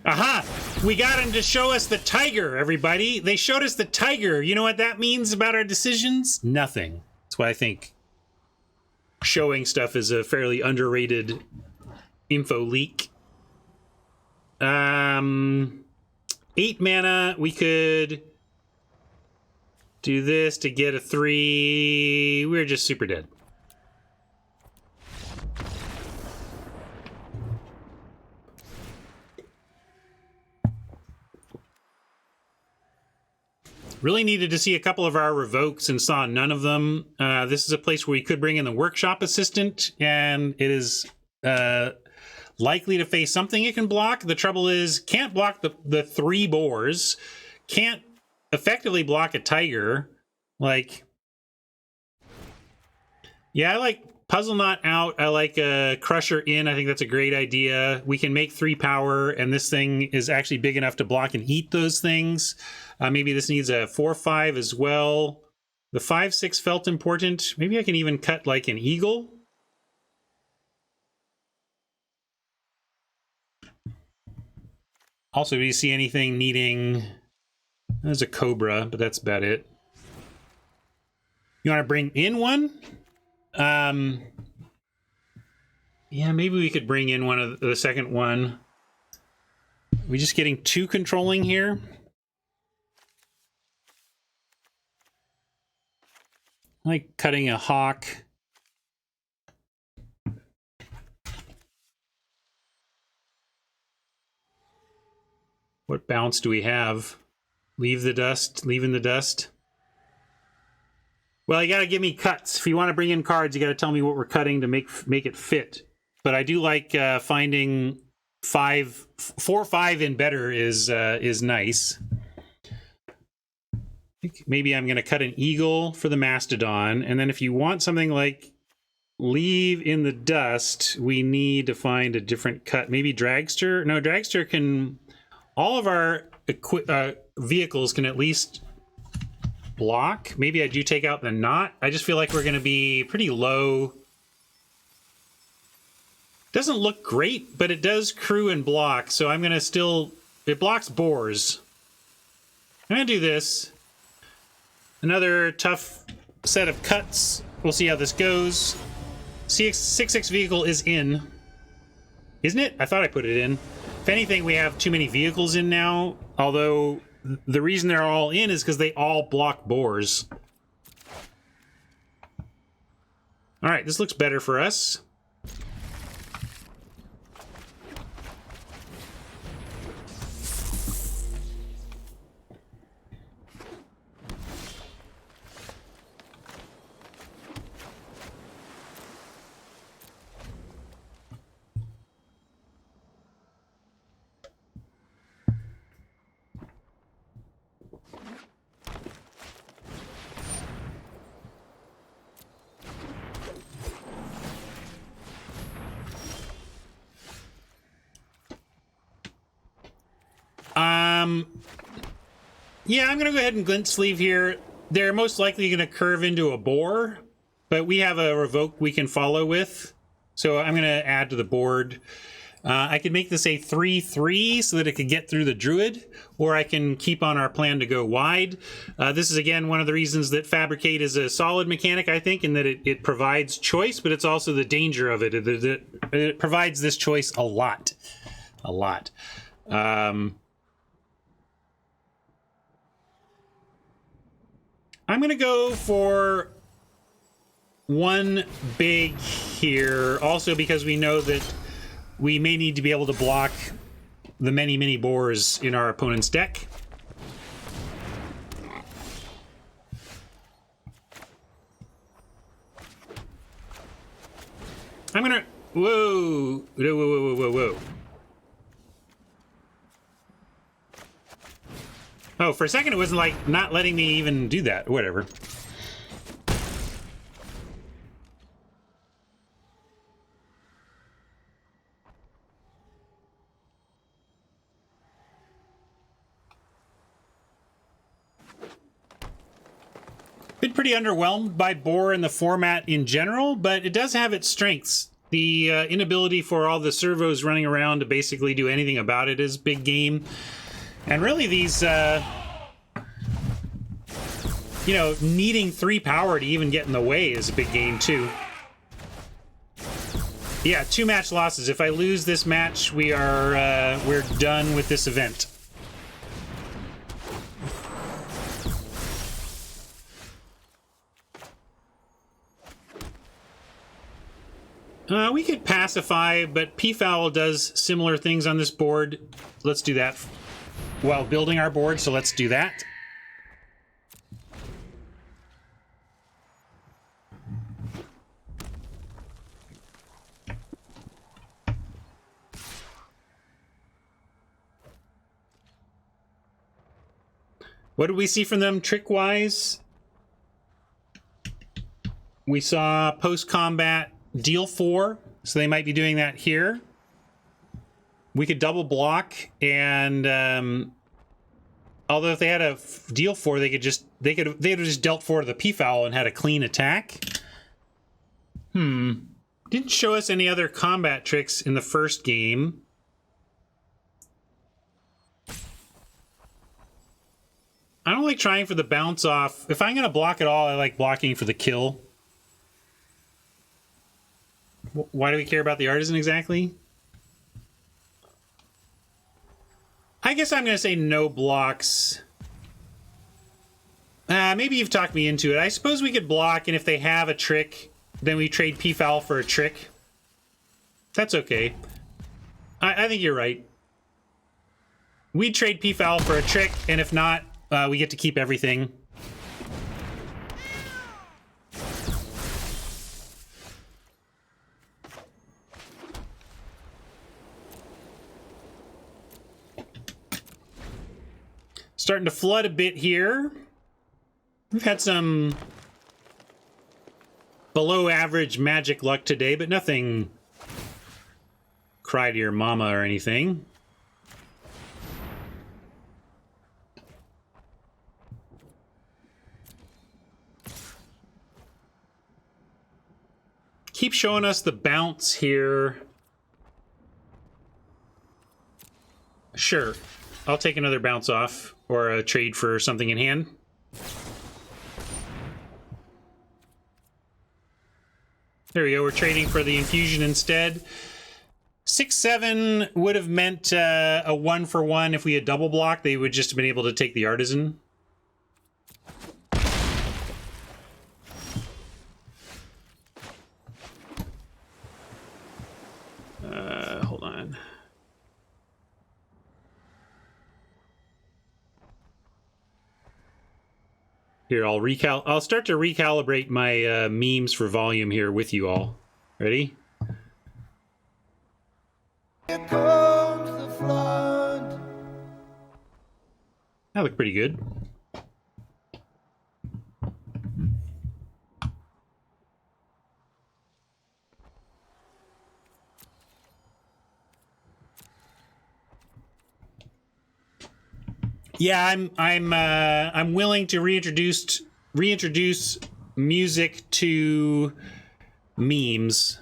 Aha! We got him to show us the tiger, everybody. They showed us the tiger. You know what that means about our decisions? Nothing. That's why I think showing stuff is a fairly underrated info leak. 8 mana. We could do this to get a 3. We're just super dead. Really needed to see a couple of our revokes and saw none of them. This is a place where we could bring in the workshop assistant, and it is likely to face something it can block. The trouble is, can't block the 3 boars, can't effectively block a tiger. Like, yeah, I like Puzzle Knot out. I like Crusher in. I think that's a great idea. We can make 3 power, and this thing is actually big enough to block and eat those things. Maybe this needs a 4/5 as well. The 5/6 felt important. Maybe I can even cut like an eagle. Also, do you see anything needing... There's a cobra, but that's about it. You want to bring in one? Yeah, maybe we could bring in one of the second one. Are we just getting too controlling here? Like cutting a hawk. What bounce do we have? Leave the dust, leave in the dust. Well, you got to give me cuts. If you want to bring in cards, you got to tell me what we're cutting to make it fit. But I do like finding 4/5 and better is nice. Maybe I'm going to cut an eagle for the mastodon, and then if you want something like leave in the dust, we need to find a different cut. Maybe dragster. No, dragster can. All of our vehicles can at least block. Maybe I do take out the knot. I just feel like we're going to be pretty low. Doesn't look great, but it does crew and block, so I'm going to still... It blocks boars. I'm going to do this. Another tough set of cuts. We'll see how this goes. 6/6 vehicle is in. Isn't it? I thought I put it in. If anything, we have too many vehicles in now, although the reason they're all in is because they all block boars. All right, this looks better for us. Yeah, I'm going to go ahead and glint sleeve here. They're most likely going to curve into a boar, but we have a revoke we can follow with. So I'm going to add to the board. I could make this a 3-3 so that it could get through the druid, or I can keep on our plan to go wide. This is, again, one of the reasons that Fabricate is a solid mechanic, I think, in that it provides choice, but it's also the danger of it. It provides this choice a lot. A lot. I'm going to go for one big here, also because we know that we may need to be able to block the many boars in our opponent's deck. I'm gonna... Whoa! Whoa. Oh, for a second it wasn't like not letting me even do that. Whatever. Been pretty underwhelmed by Boar in the format in general, but it does have its strengths. The inability for all the servos running around to basically do anything about it is big game. And really these, needing 3 power to even get in the way is a big game too. Yeah, 2 match losses. If I lose this match, we're done with this event. We could pacify, but Peafowl does similar things on this board. Let's do that while building our board, so let's do that. What did we see from them trick-wise? We saw post-combat deal 4, so they might be doing that here. We could double block, and although if they had a deal 4, they could have just dealt 4 to the Peafowl and had a clean attack. Didn't show us any other combat tricks in the first game. I don't like trying for the bounce off. If I'm gonna block at all, I like blocking for the kill. Why do we care about the artisan exactly? I guess I'm going to say no blocks. Maybe you've talked me into it. I suppose we could block, and if they have a trick, then we trade Peafowl for a trick. That's okay. I think you're right. We trade Peafowl for a trick, and if not, we get to keep everything. Starting to flood a bit here. We've had some below average magic luck today, but nothing cry to your mama or anything. Keep showing us the bounce here. Sure, I'll take another bounce off. Or a trade for something in hand. There we go, we're trading for the infusion instead. 6-7 would have meant a 1-for-1 if we had double blocked. They would just have been able to take the artisan. Hold on. Here, I'll start to recalibrate my memes for volume here with you all. Ready? Here comes the flood. That looked pretty good. Yeah, I'm willing to reintroduce music to memes.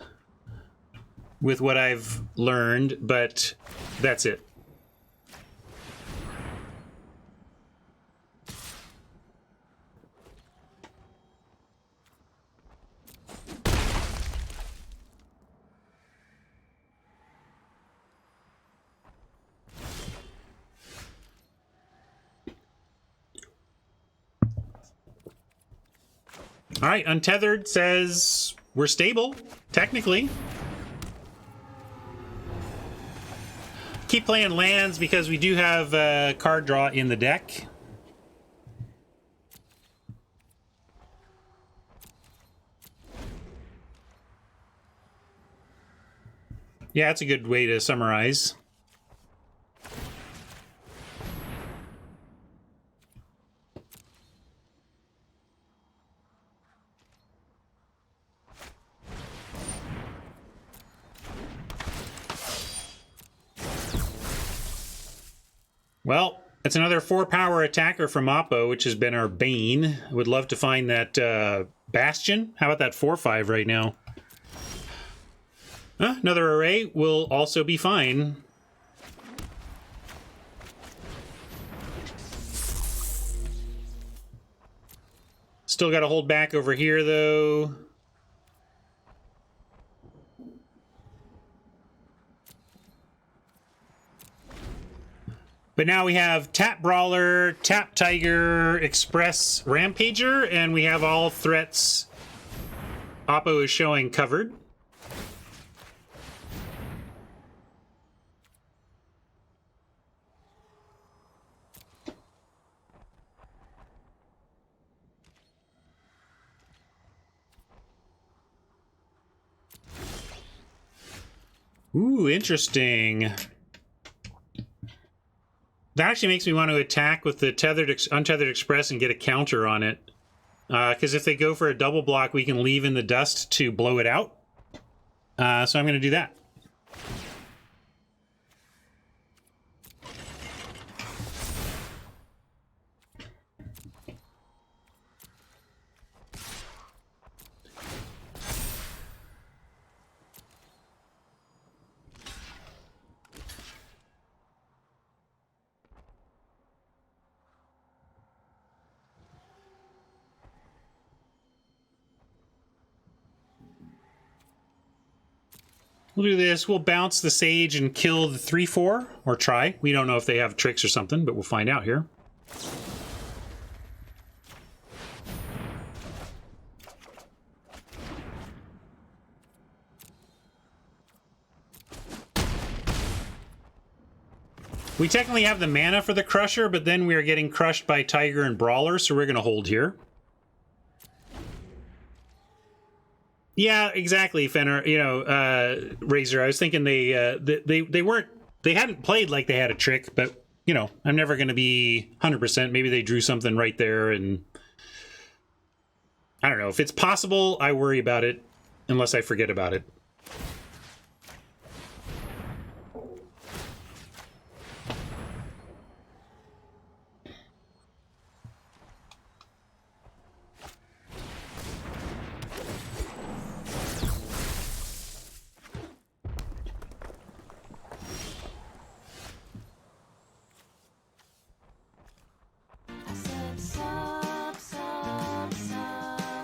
with what I've learned, but that's it. All right, Untethered says we're stable, technically. Keep playing lands because we do have card draw in the deck. Yeah, that's a good way to summarize. Well, it's another 4-power attacker from Oppo, which has been our bane. I would love to find that Bastion. How about that 4/5 right now? Another array will also be fine. Still got to hold back over here, though. But now we have Tap Brawler, Tap Tiger, Express Rampager, and we have all threats Oppo is showing covered. Ooh, interesting. That actually makes me want to attack with the Untethered Express and get a counter on it. Because if they go for a double block, we can leave in the dust to blow it out. So I'm going to do that. We'll do this. We'll bounce the Sage and kill the 3/4, or try. We don't know if they have tricks or something, but we'll find out here. We technically have the mana for the Crusher, but then we are getting crushed by Tiger and Brawler, so we're going to hold here. Yeah, exactly, Fenner. You know, Razor. I was thinking they hadn't played like they had a trick, but you know, I'm never going to be 100%. Maybe they drew something right there, and I don't know if it's possible. I worry about it unless I forget about it.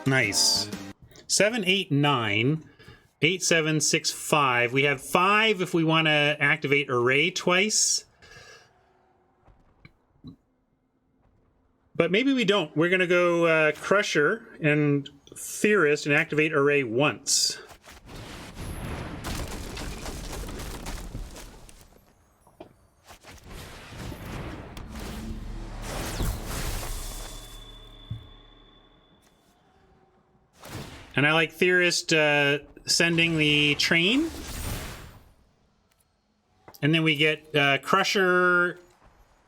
Nice. 7, 8, 9. 8, 7, 6, 5. We have 5 if we want to activate Array twice. But maybe we don't. We're going to go Crusher and Theorist and activate Array once. And I like Theorist sending the train. And then we get Crusher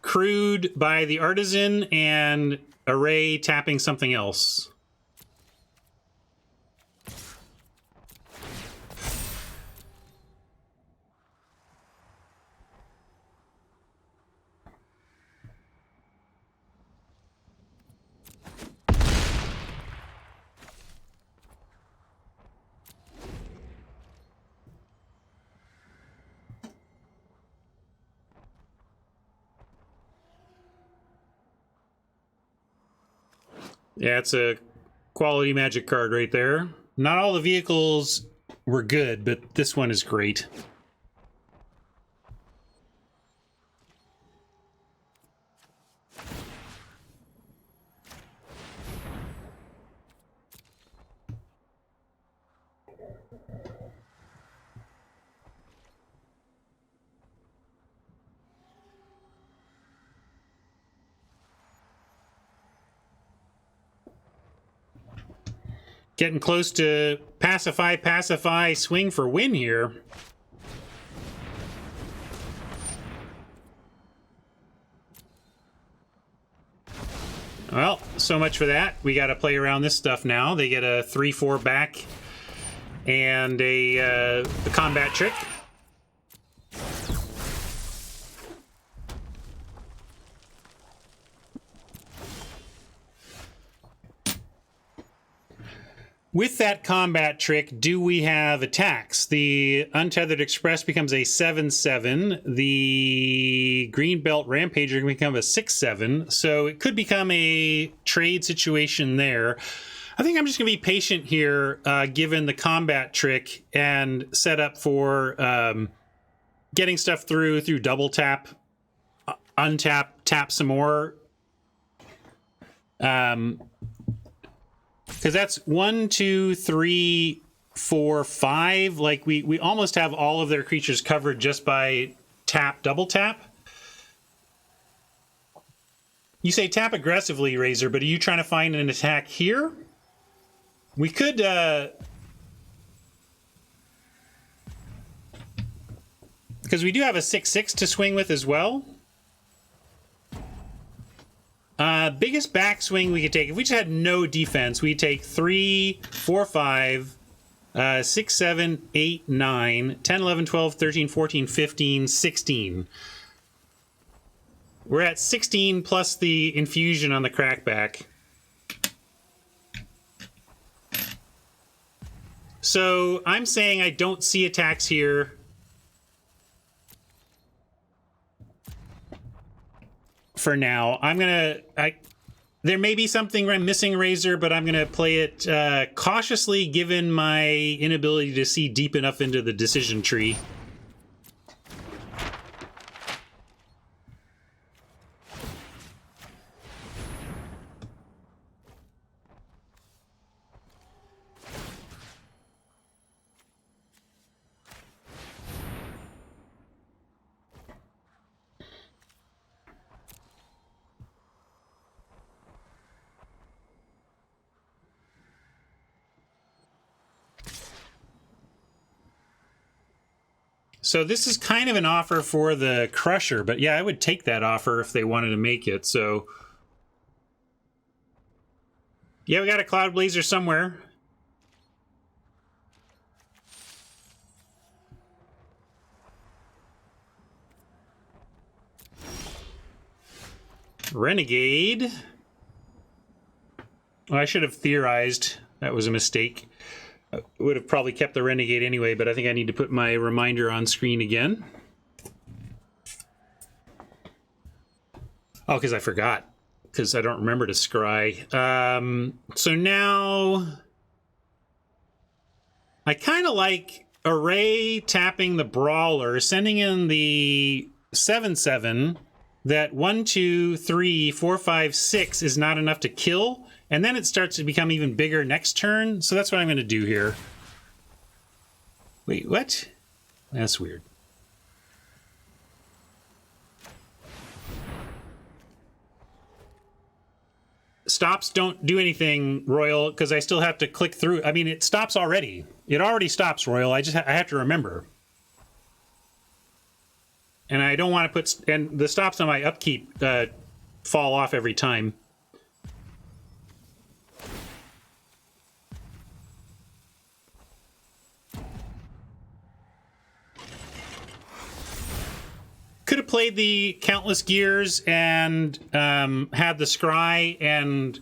crewed by the Artisan and Array tapping something else. Yeah, it's a quality magic card right there. Not all the vehicles were good, but this one is great. Getting close to pacify, swing for win here. Well, so much for that. We got to play around this stuff now. They get a 3-4 back and a combat trick. With that combat trick, do we have attacks? The Untethered Express becomes a 7-7. The Greenbelt Rampager can become a 6-7. So it could become a trade situation there. I think I'm just going to be patient here, given the combat trick, and set up for getting stuff through double tap, untap, tap some more. Because that's 1, 2, 3, 4, 5. Like we almost have all of their creatures covered just by tap, double tap. You say tap aggressively, Razor, but are you trying to find an attack here? We could because we do have a 6/6 to swing with as well. Biggest backswing we could take, if we just had no defense, we'd take 3, 4, 5, 6, 7, 8, 9, 10, 11, 12, 13, 14, 15, 16. We're at 16 plus the infusion on the crackback. So I'm saying I don't see attacks here. For now, there may be something I'm missing, Razor, but I'm gonna play it cautiously, given my inability to see deep enough into the decision tree. So this is kind of an offer for the Crusher, but yeah, I would take that offer if they wanted to make it. So yeah, we got a Cloud Blazer somewhere. Renegade. Well, I should have theorized. That was a mistake. I would have probably kept the Renegade anyway, but I think I need to put my reminder on screen again. Oh, because I forgot. Because I don't remember to scry. So now I kind of like Array tapping the Brawler, sending in the 7/7. That 1, 2, 3, 4, 5, 6 is not enough to kill. And then it starts to become even bigger next turn. So that's what I'm going to do here. Wait, what? That's weird. Stops don't do anything, Royal, because I still have to click through. I mean, it stops already. It already stops, Royal. I have to remember. And I don't want to put... And the stops on my upkeep fall off every time. Could have played the Countless Gears and had the Scry and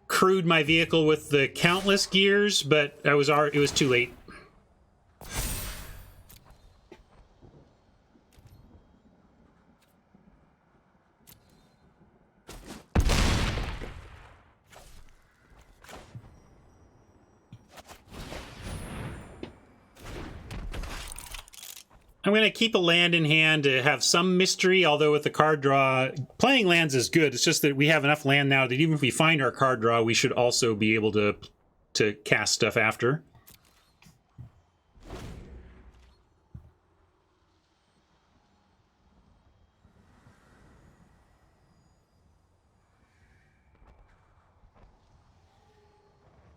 crewed my vehicle with the Countless Gears, but it was too late. I'm going to keep a land in hand to have some mystery, although with the card draw, playing lands is good. It's just that we have enough land now that even if we find our card draw, we should also be able to cast stuff after.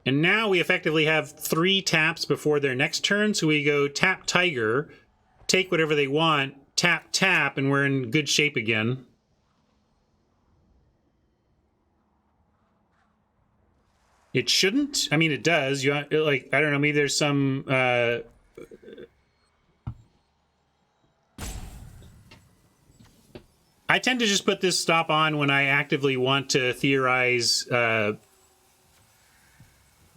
And now we effectively have 3 taps before their next turn, so we go tap Tiger, take whatever they want, tap, tap, and we're in good shape again. It shouldn't? I mean, it does. You like, I don't know, maybe there's some... I tend to just put this stop on when I actively want to theorize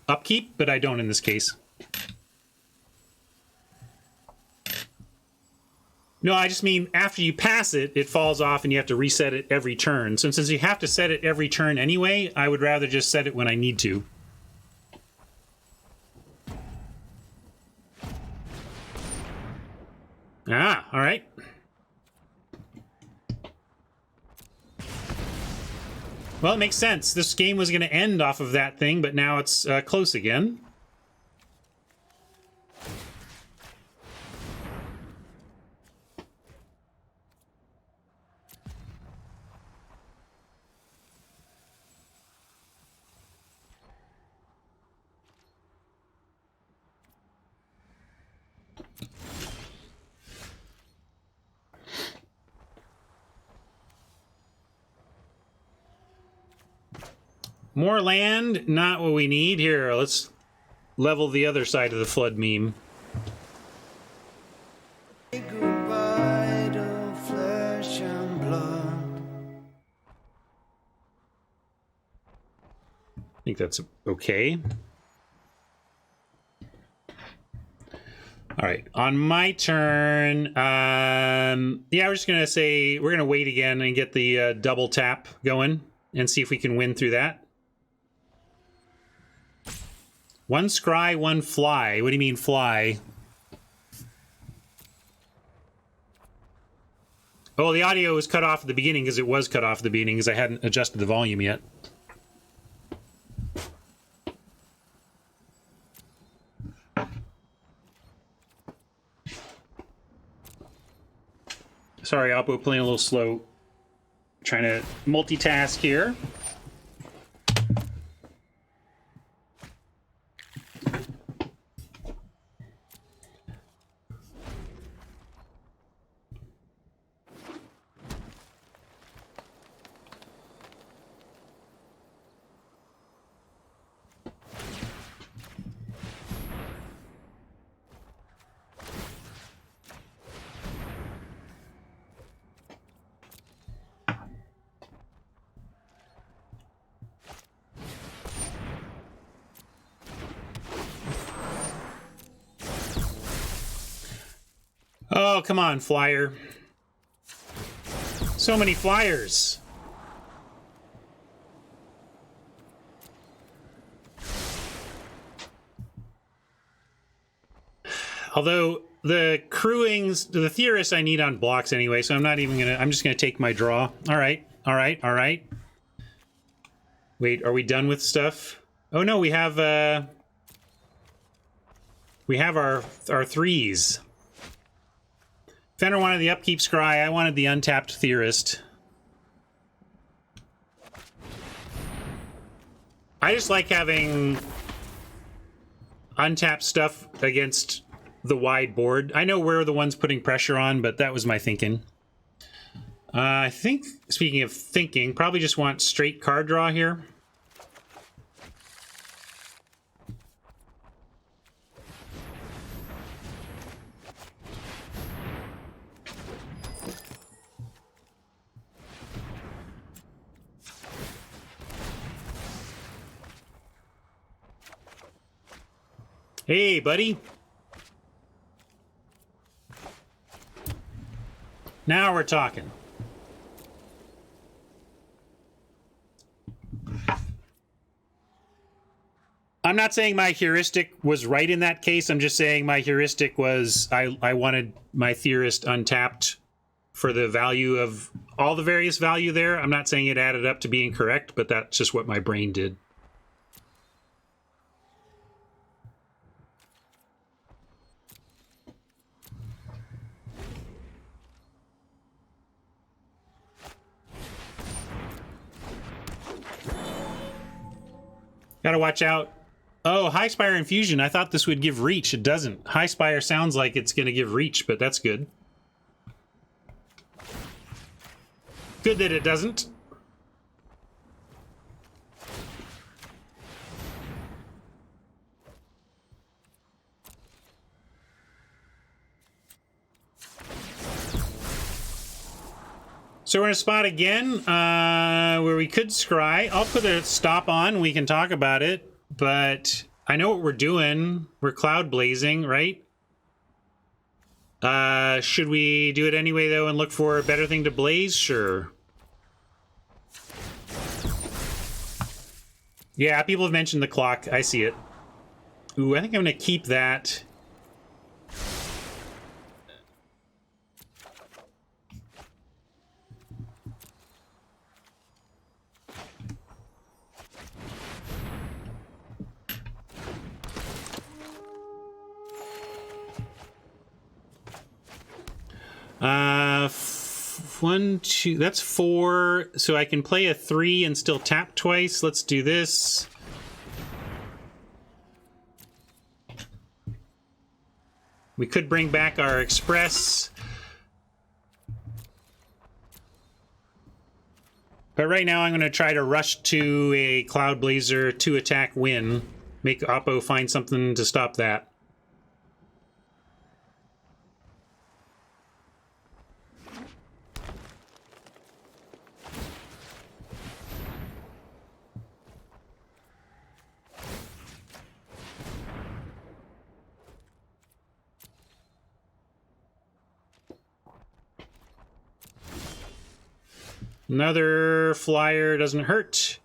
upkeep, but I don't in this case. No, I just mean after you pass it, it falls off and you have to reset it every turn. So since you have to set it every turn anyway, I would rather just set it when I need to. Ah, all right. Well, it makes sense. This game was going to end off of that thing, but now it's close again. More land, not what we need. Here, let's level the other side of the flood meme. Goodbye to flesh and blood. I think that's okay. All right, on my turn, yeah, we're just gonna say we're gonna wait again and get the double tap going and see if we can win through that. 1 scry, 1 fly. What do you mean fly? Oh, the audio was cut off at the beginning because it was cut off at the beginning because I hadn't adjusted the volume yet. Sorry, Oppo, playing a little slow. Trying to multitask here. Oh, come on, flyer. So many flyers. Although the crewings, the theorists I need on blocks anyway, so I'm not even gonna, I'm just gonna take my draw. All right, all right, all right. Wait, are we done with stuff? Oh no, we have our threes. Fenner wanted the upkeep scry, I wanted the untapped theorist. I just like having untapped stuff against the wide board. I know we're the ones putting pressure on, but that was my thinking. I think, speaking of thinking, probably just want straight card draw here. Hey, buddy. Now we're talking. I'm not saying my heuristic was right in that case. I'm just saying my heuristic was I wanted my theorist untapped for the value of all the various value there. I'm not saying it added up to being correct, but that's just what my brain did. Gotta watch out. Oh, High Spire Infusion. I thought this would give reach. It doesn't. High Spire sounds like it's going to give reach, but that's good. Good that it doesn't. So we're in a spot again where we could scry. I'll put a stop on. We can talk about it, but I know what we're doing. We're cloud blazing, right? Should we do it anyway, though, and look for a better thing to blaze? Sure. Yeah, people have mentioned the clock. I see it. Ooh, I think I'm going to keep that. One, two, that's 4. So I can play a 3 and still tap twice. Let's do this. We could bring back our Express. But right now I'm going to try to rush to a Cloud Blazer 2-attack win. Make Oppo find something to stop that. Another flyer doesn't hurt.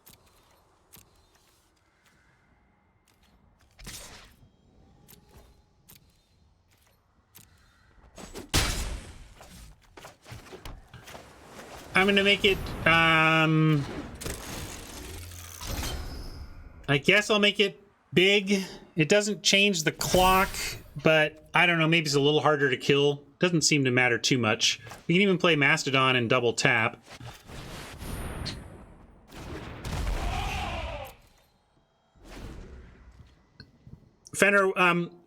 I'm gonna make it, I guess I'll make it big. It doesn't change the clock, but I don't know, maybe it's a little harder to kill. Doesn't seem to matter too much. We can even play Mastodon and double tap. Fenner,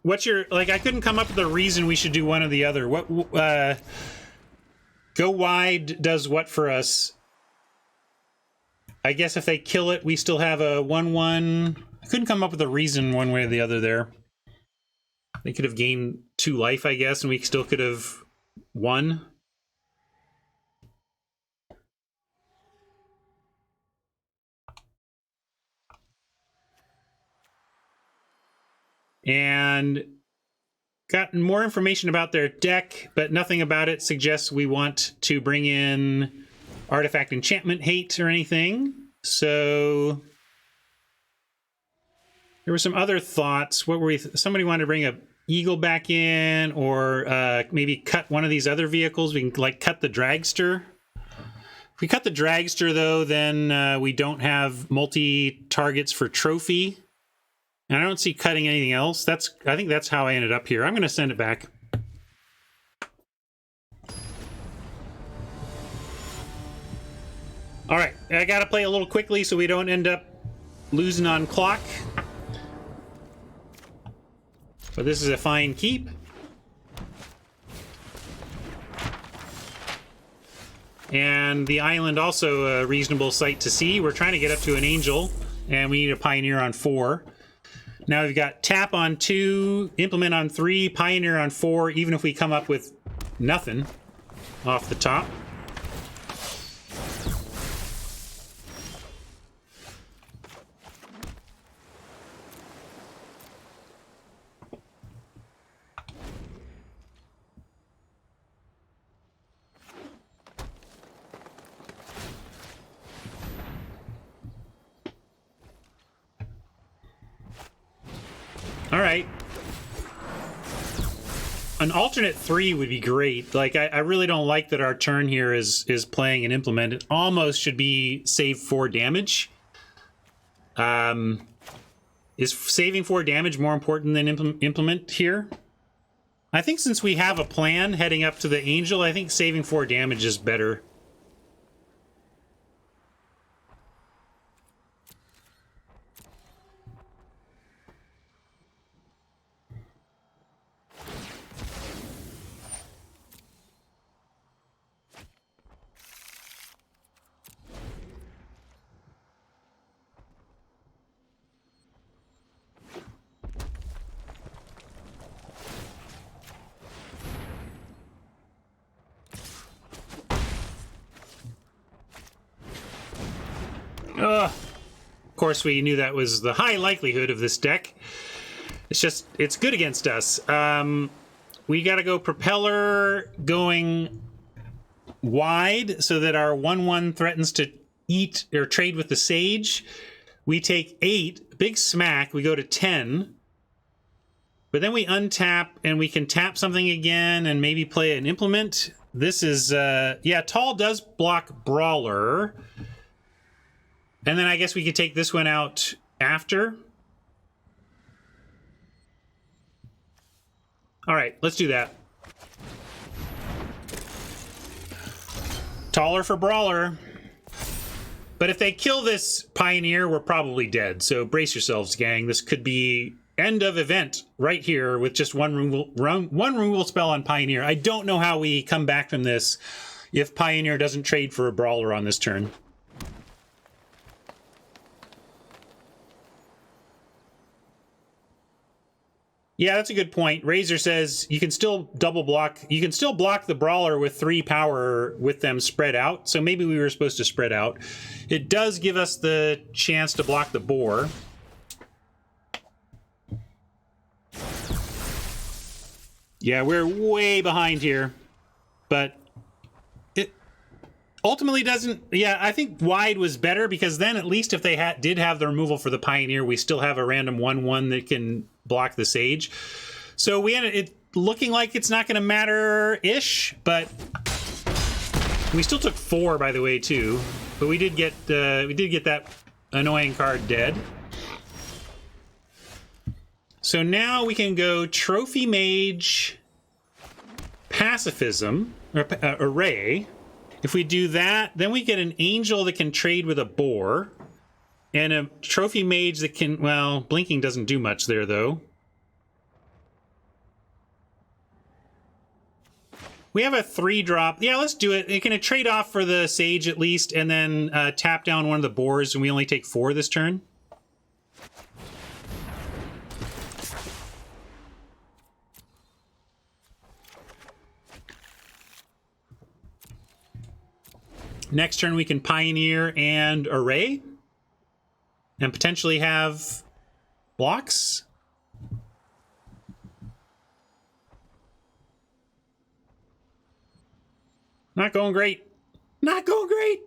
what's your, like, I couldn't come up with a reason we should do one or the other. What, go wide does what for us? I guess if they kill it, we still have a 1-1. I couldn't come up with a reason one way or the other there. They could have gained 2 life, I guess, and we still could have won. And gotten more information about their deck, but nothing about it suggests we want to bring in Artifact Enchantment Hate or anything. So there were some other thoughts. What were we? Somebody wanted to bring a Eagle back in, or maybe cut one of these other vehicles. We can like cut the Dragster. If we cut the Dragster, though, then we don't have multi-targets for trophy. And I don't see cutting anything else. I think that's how I ended up here. I'm going to send it back. All right, I got to play a little quickly so we don't end up losing on clock. But this is a fine keep. And the island also a reasonable sight to see. We're trying to get up to an Angel, and we need a Pioneer on 4. Now we've got Tap on 2, Implement on 3, Pioneer on 4, even if we come up with nothing off the top. an alternate 3 would be great. Like, I really don't like that our turn here is playing an implement. It almost should be save 4 damage. Is saving 4 damage more important than implement here? I think since we have a plan heading up to the Angel, I think saving 4 damage is better. Of course, we knew that was the high likelihood of this deck. It's just, it's good against us. We got to go propeller going wide so that our 1/1 threatens to eat or trade with the Sage. We take 8, big smack, we go to 10. But then we untap and we can tap something again and maybe play an implement. This is, yeah, Tall does block Brawler. And then I guess we could take this one out after. All right, let's do that. Taller for Brawler. But if they kill this Pioneer, we're probably dead. So brace yourselves, gang. This could be end of event right here with just one removal spell on Pioneer. I don't know how we come back from this if Pioneer doesn't trade for a Brawler on this turn. Yeah, that's a good point. Razor says you can still double block. You can still block the Brawler with 3 power with them spread out. So maybe we were supposed to spread out. It does give us the chance to block the Boar. Yeah, we're way behind here. But it ultimately doesn't... Yeah, I think wide was better because then at least if they did have the removal for the Pioneer, we still have a random 1/1 that can block the Sage. So we ended it looking like it's not going to matter-ish, but we still took 4, by the way, too. But we did get that annoying card dead. So now we can go Trophy Mage, Pacifism, or Array. If we do that, then we get an Angel that can trade with a Boar. And a Trophy Mage that can... Well, Blinking doesn't do much there, though. We have a 3-drop. Yeah, let's do it. It can trade off for the Sage at least, and then tap down one of the Boars, and we only take 4 this turn. Next turn, we can Pioneer and Array. And potentially have blocks. Not going great. Not going great.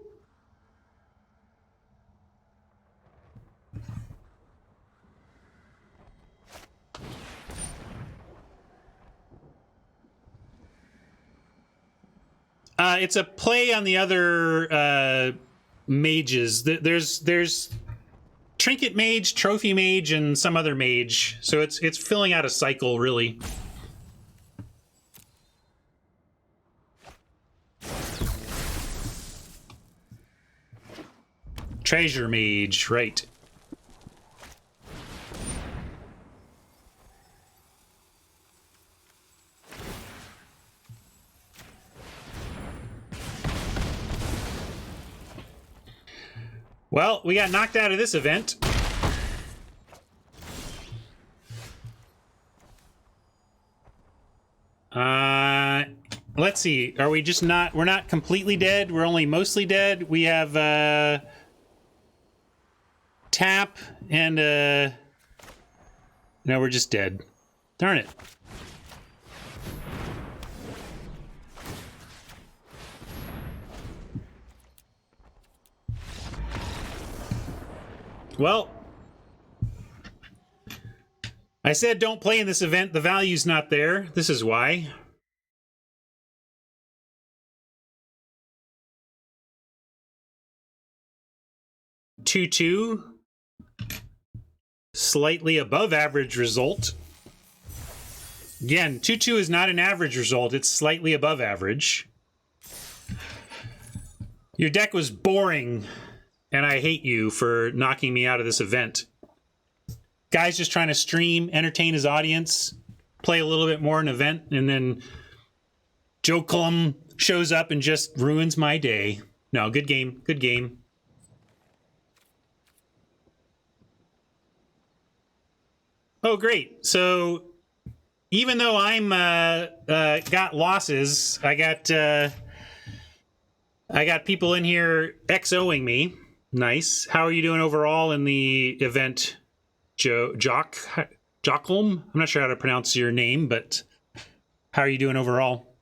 It's a play on the other mages. There's Trinket Mage, Trophy Mage, and some other mage. So it's filling out a cycle, really. Treasure Mage, right. Well, we got knocked out of this event. Let's see. Are we just not... We're not completely dead. We're only mostly dead. We have tap and... No, we're just dead. Darn it. Well, I said don't play in this event. The value's not there. This is why. Two, slightly above average result. Again, 2-2 is not an average result. It's slightly above average. Your deck was boring, and I hate you for knocking me out of this event. Guy's just trying to stream, entertain his audience, play a little bit more in an event, and then Joe Clum shows up and just ruins my day. No, good game. Good game. Oh, great. So even though I'm got losses, I got people in here XOing me. Nice. How are you doing overall in the event, Jockholm? I'm not sure how to pronounce your name, but how are you doing overall?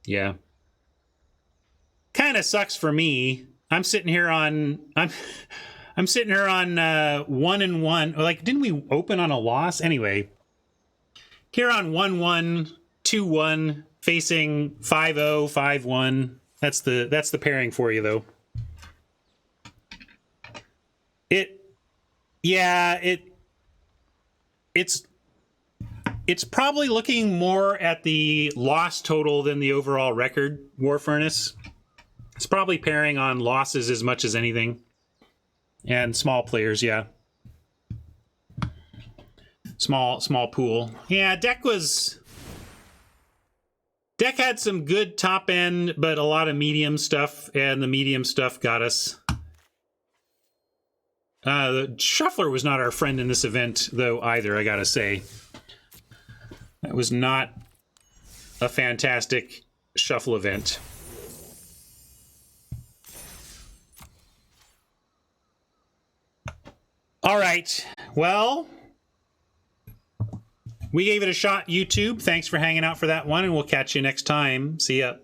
Yeah. Kind of sucks for me. I'm sitting here on I'm sitting here on 1-1. Like, didn't we open on a loss? Anyway, here on 1-1, 2-1, facing 5-0, 5-1. That's the pairing for you, though. It's probably looking more at the loss total than the overall record, War Furnace. It's probably pairing on losses as much as anything. And small players, yeah. Small pool. Yeah, deck had some good top end, but a lot of medium stuff, and the medium stuff got us. The Shuffler was not our friend in this event, though, either, I gotta say. That was not a fantastic shuffle event. All right, well, we gave it a shot, YouTube. Thanks for hanging out for that one, and we'll catch you next time. See ya.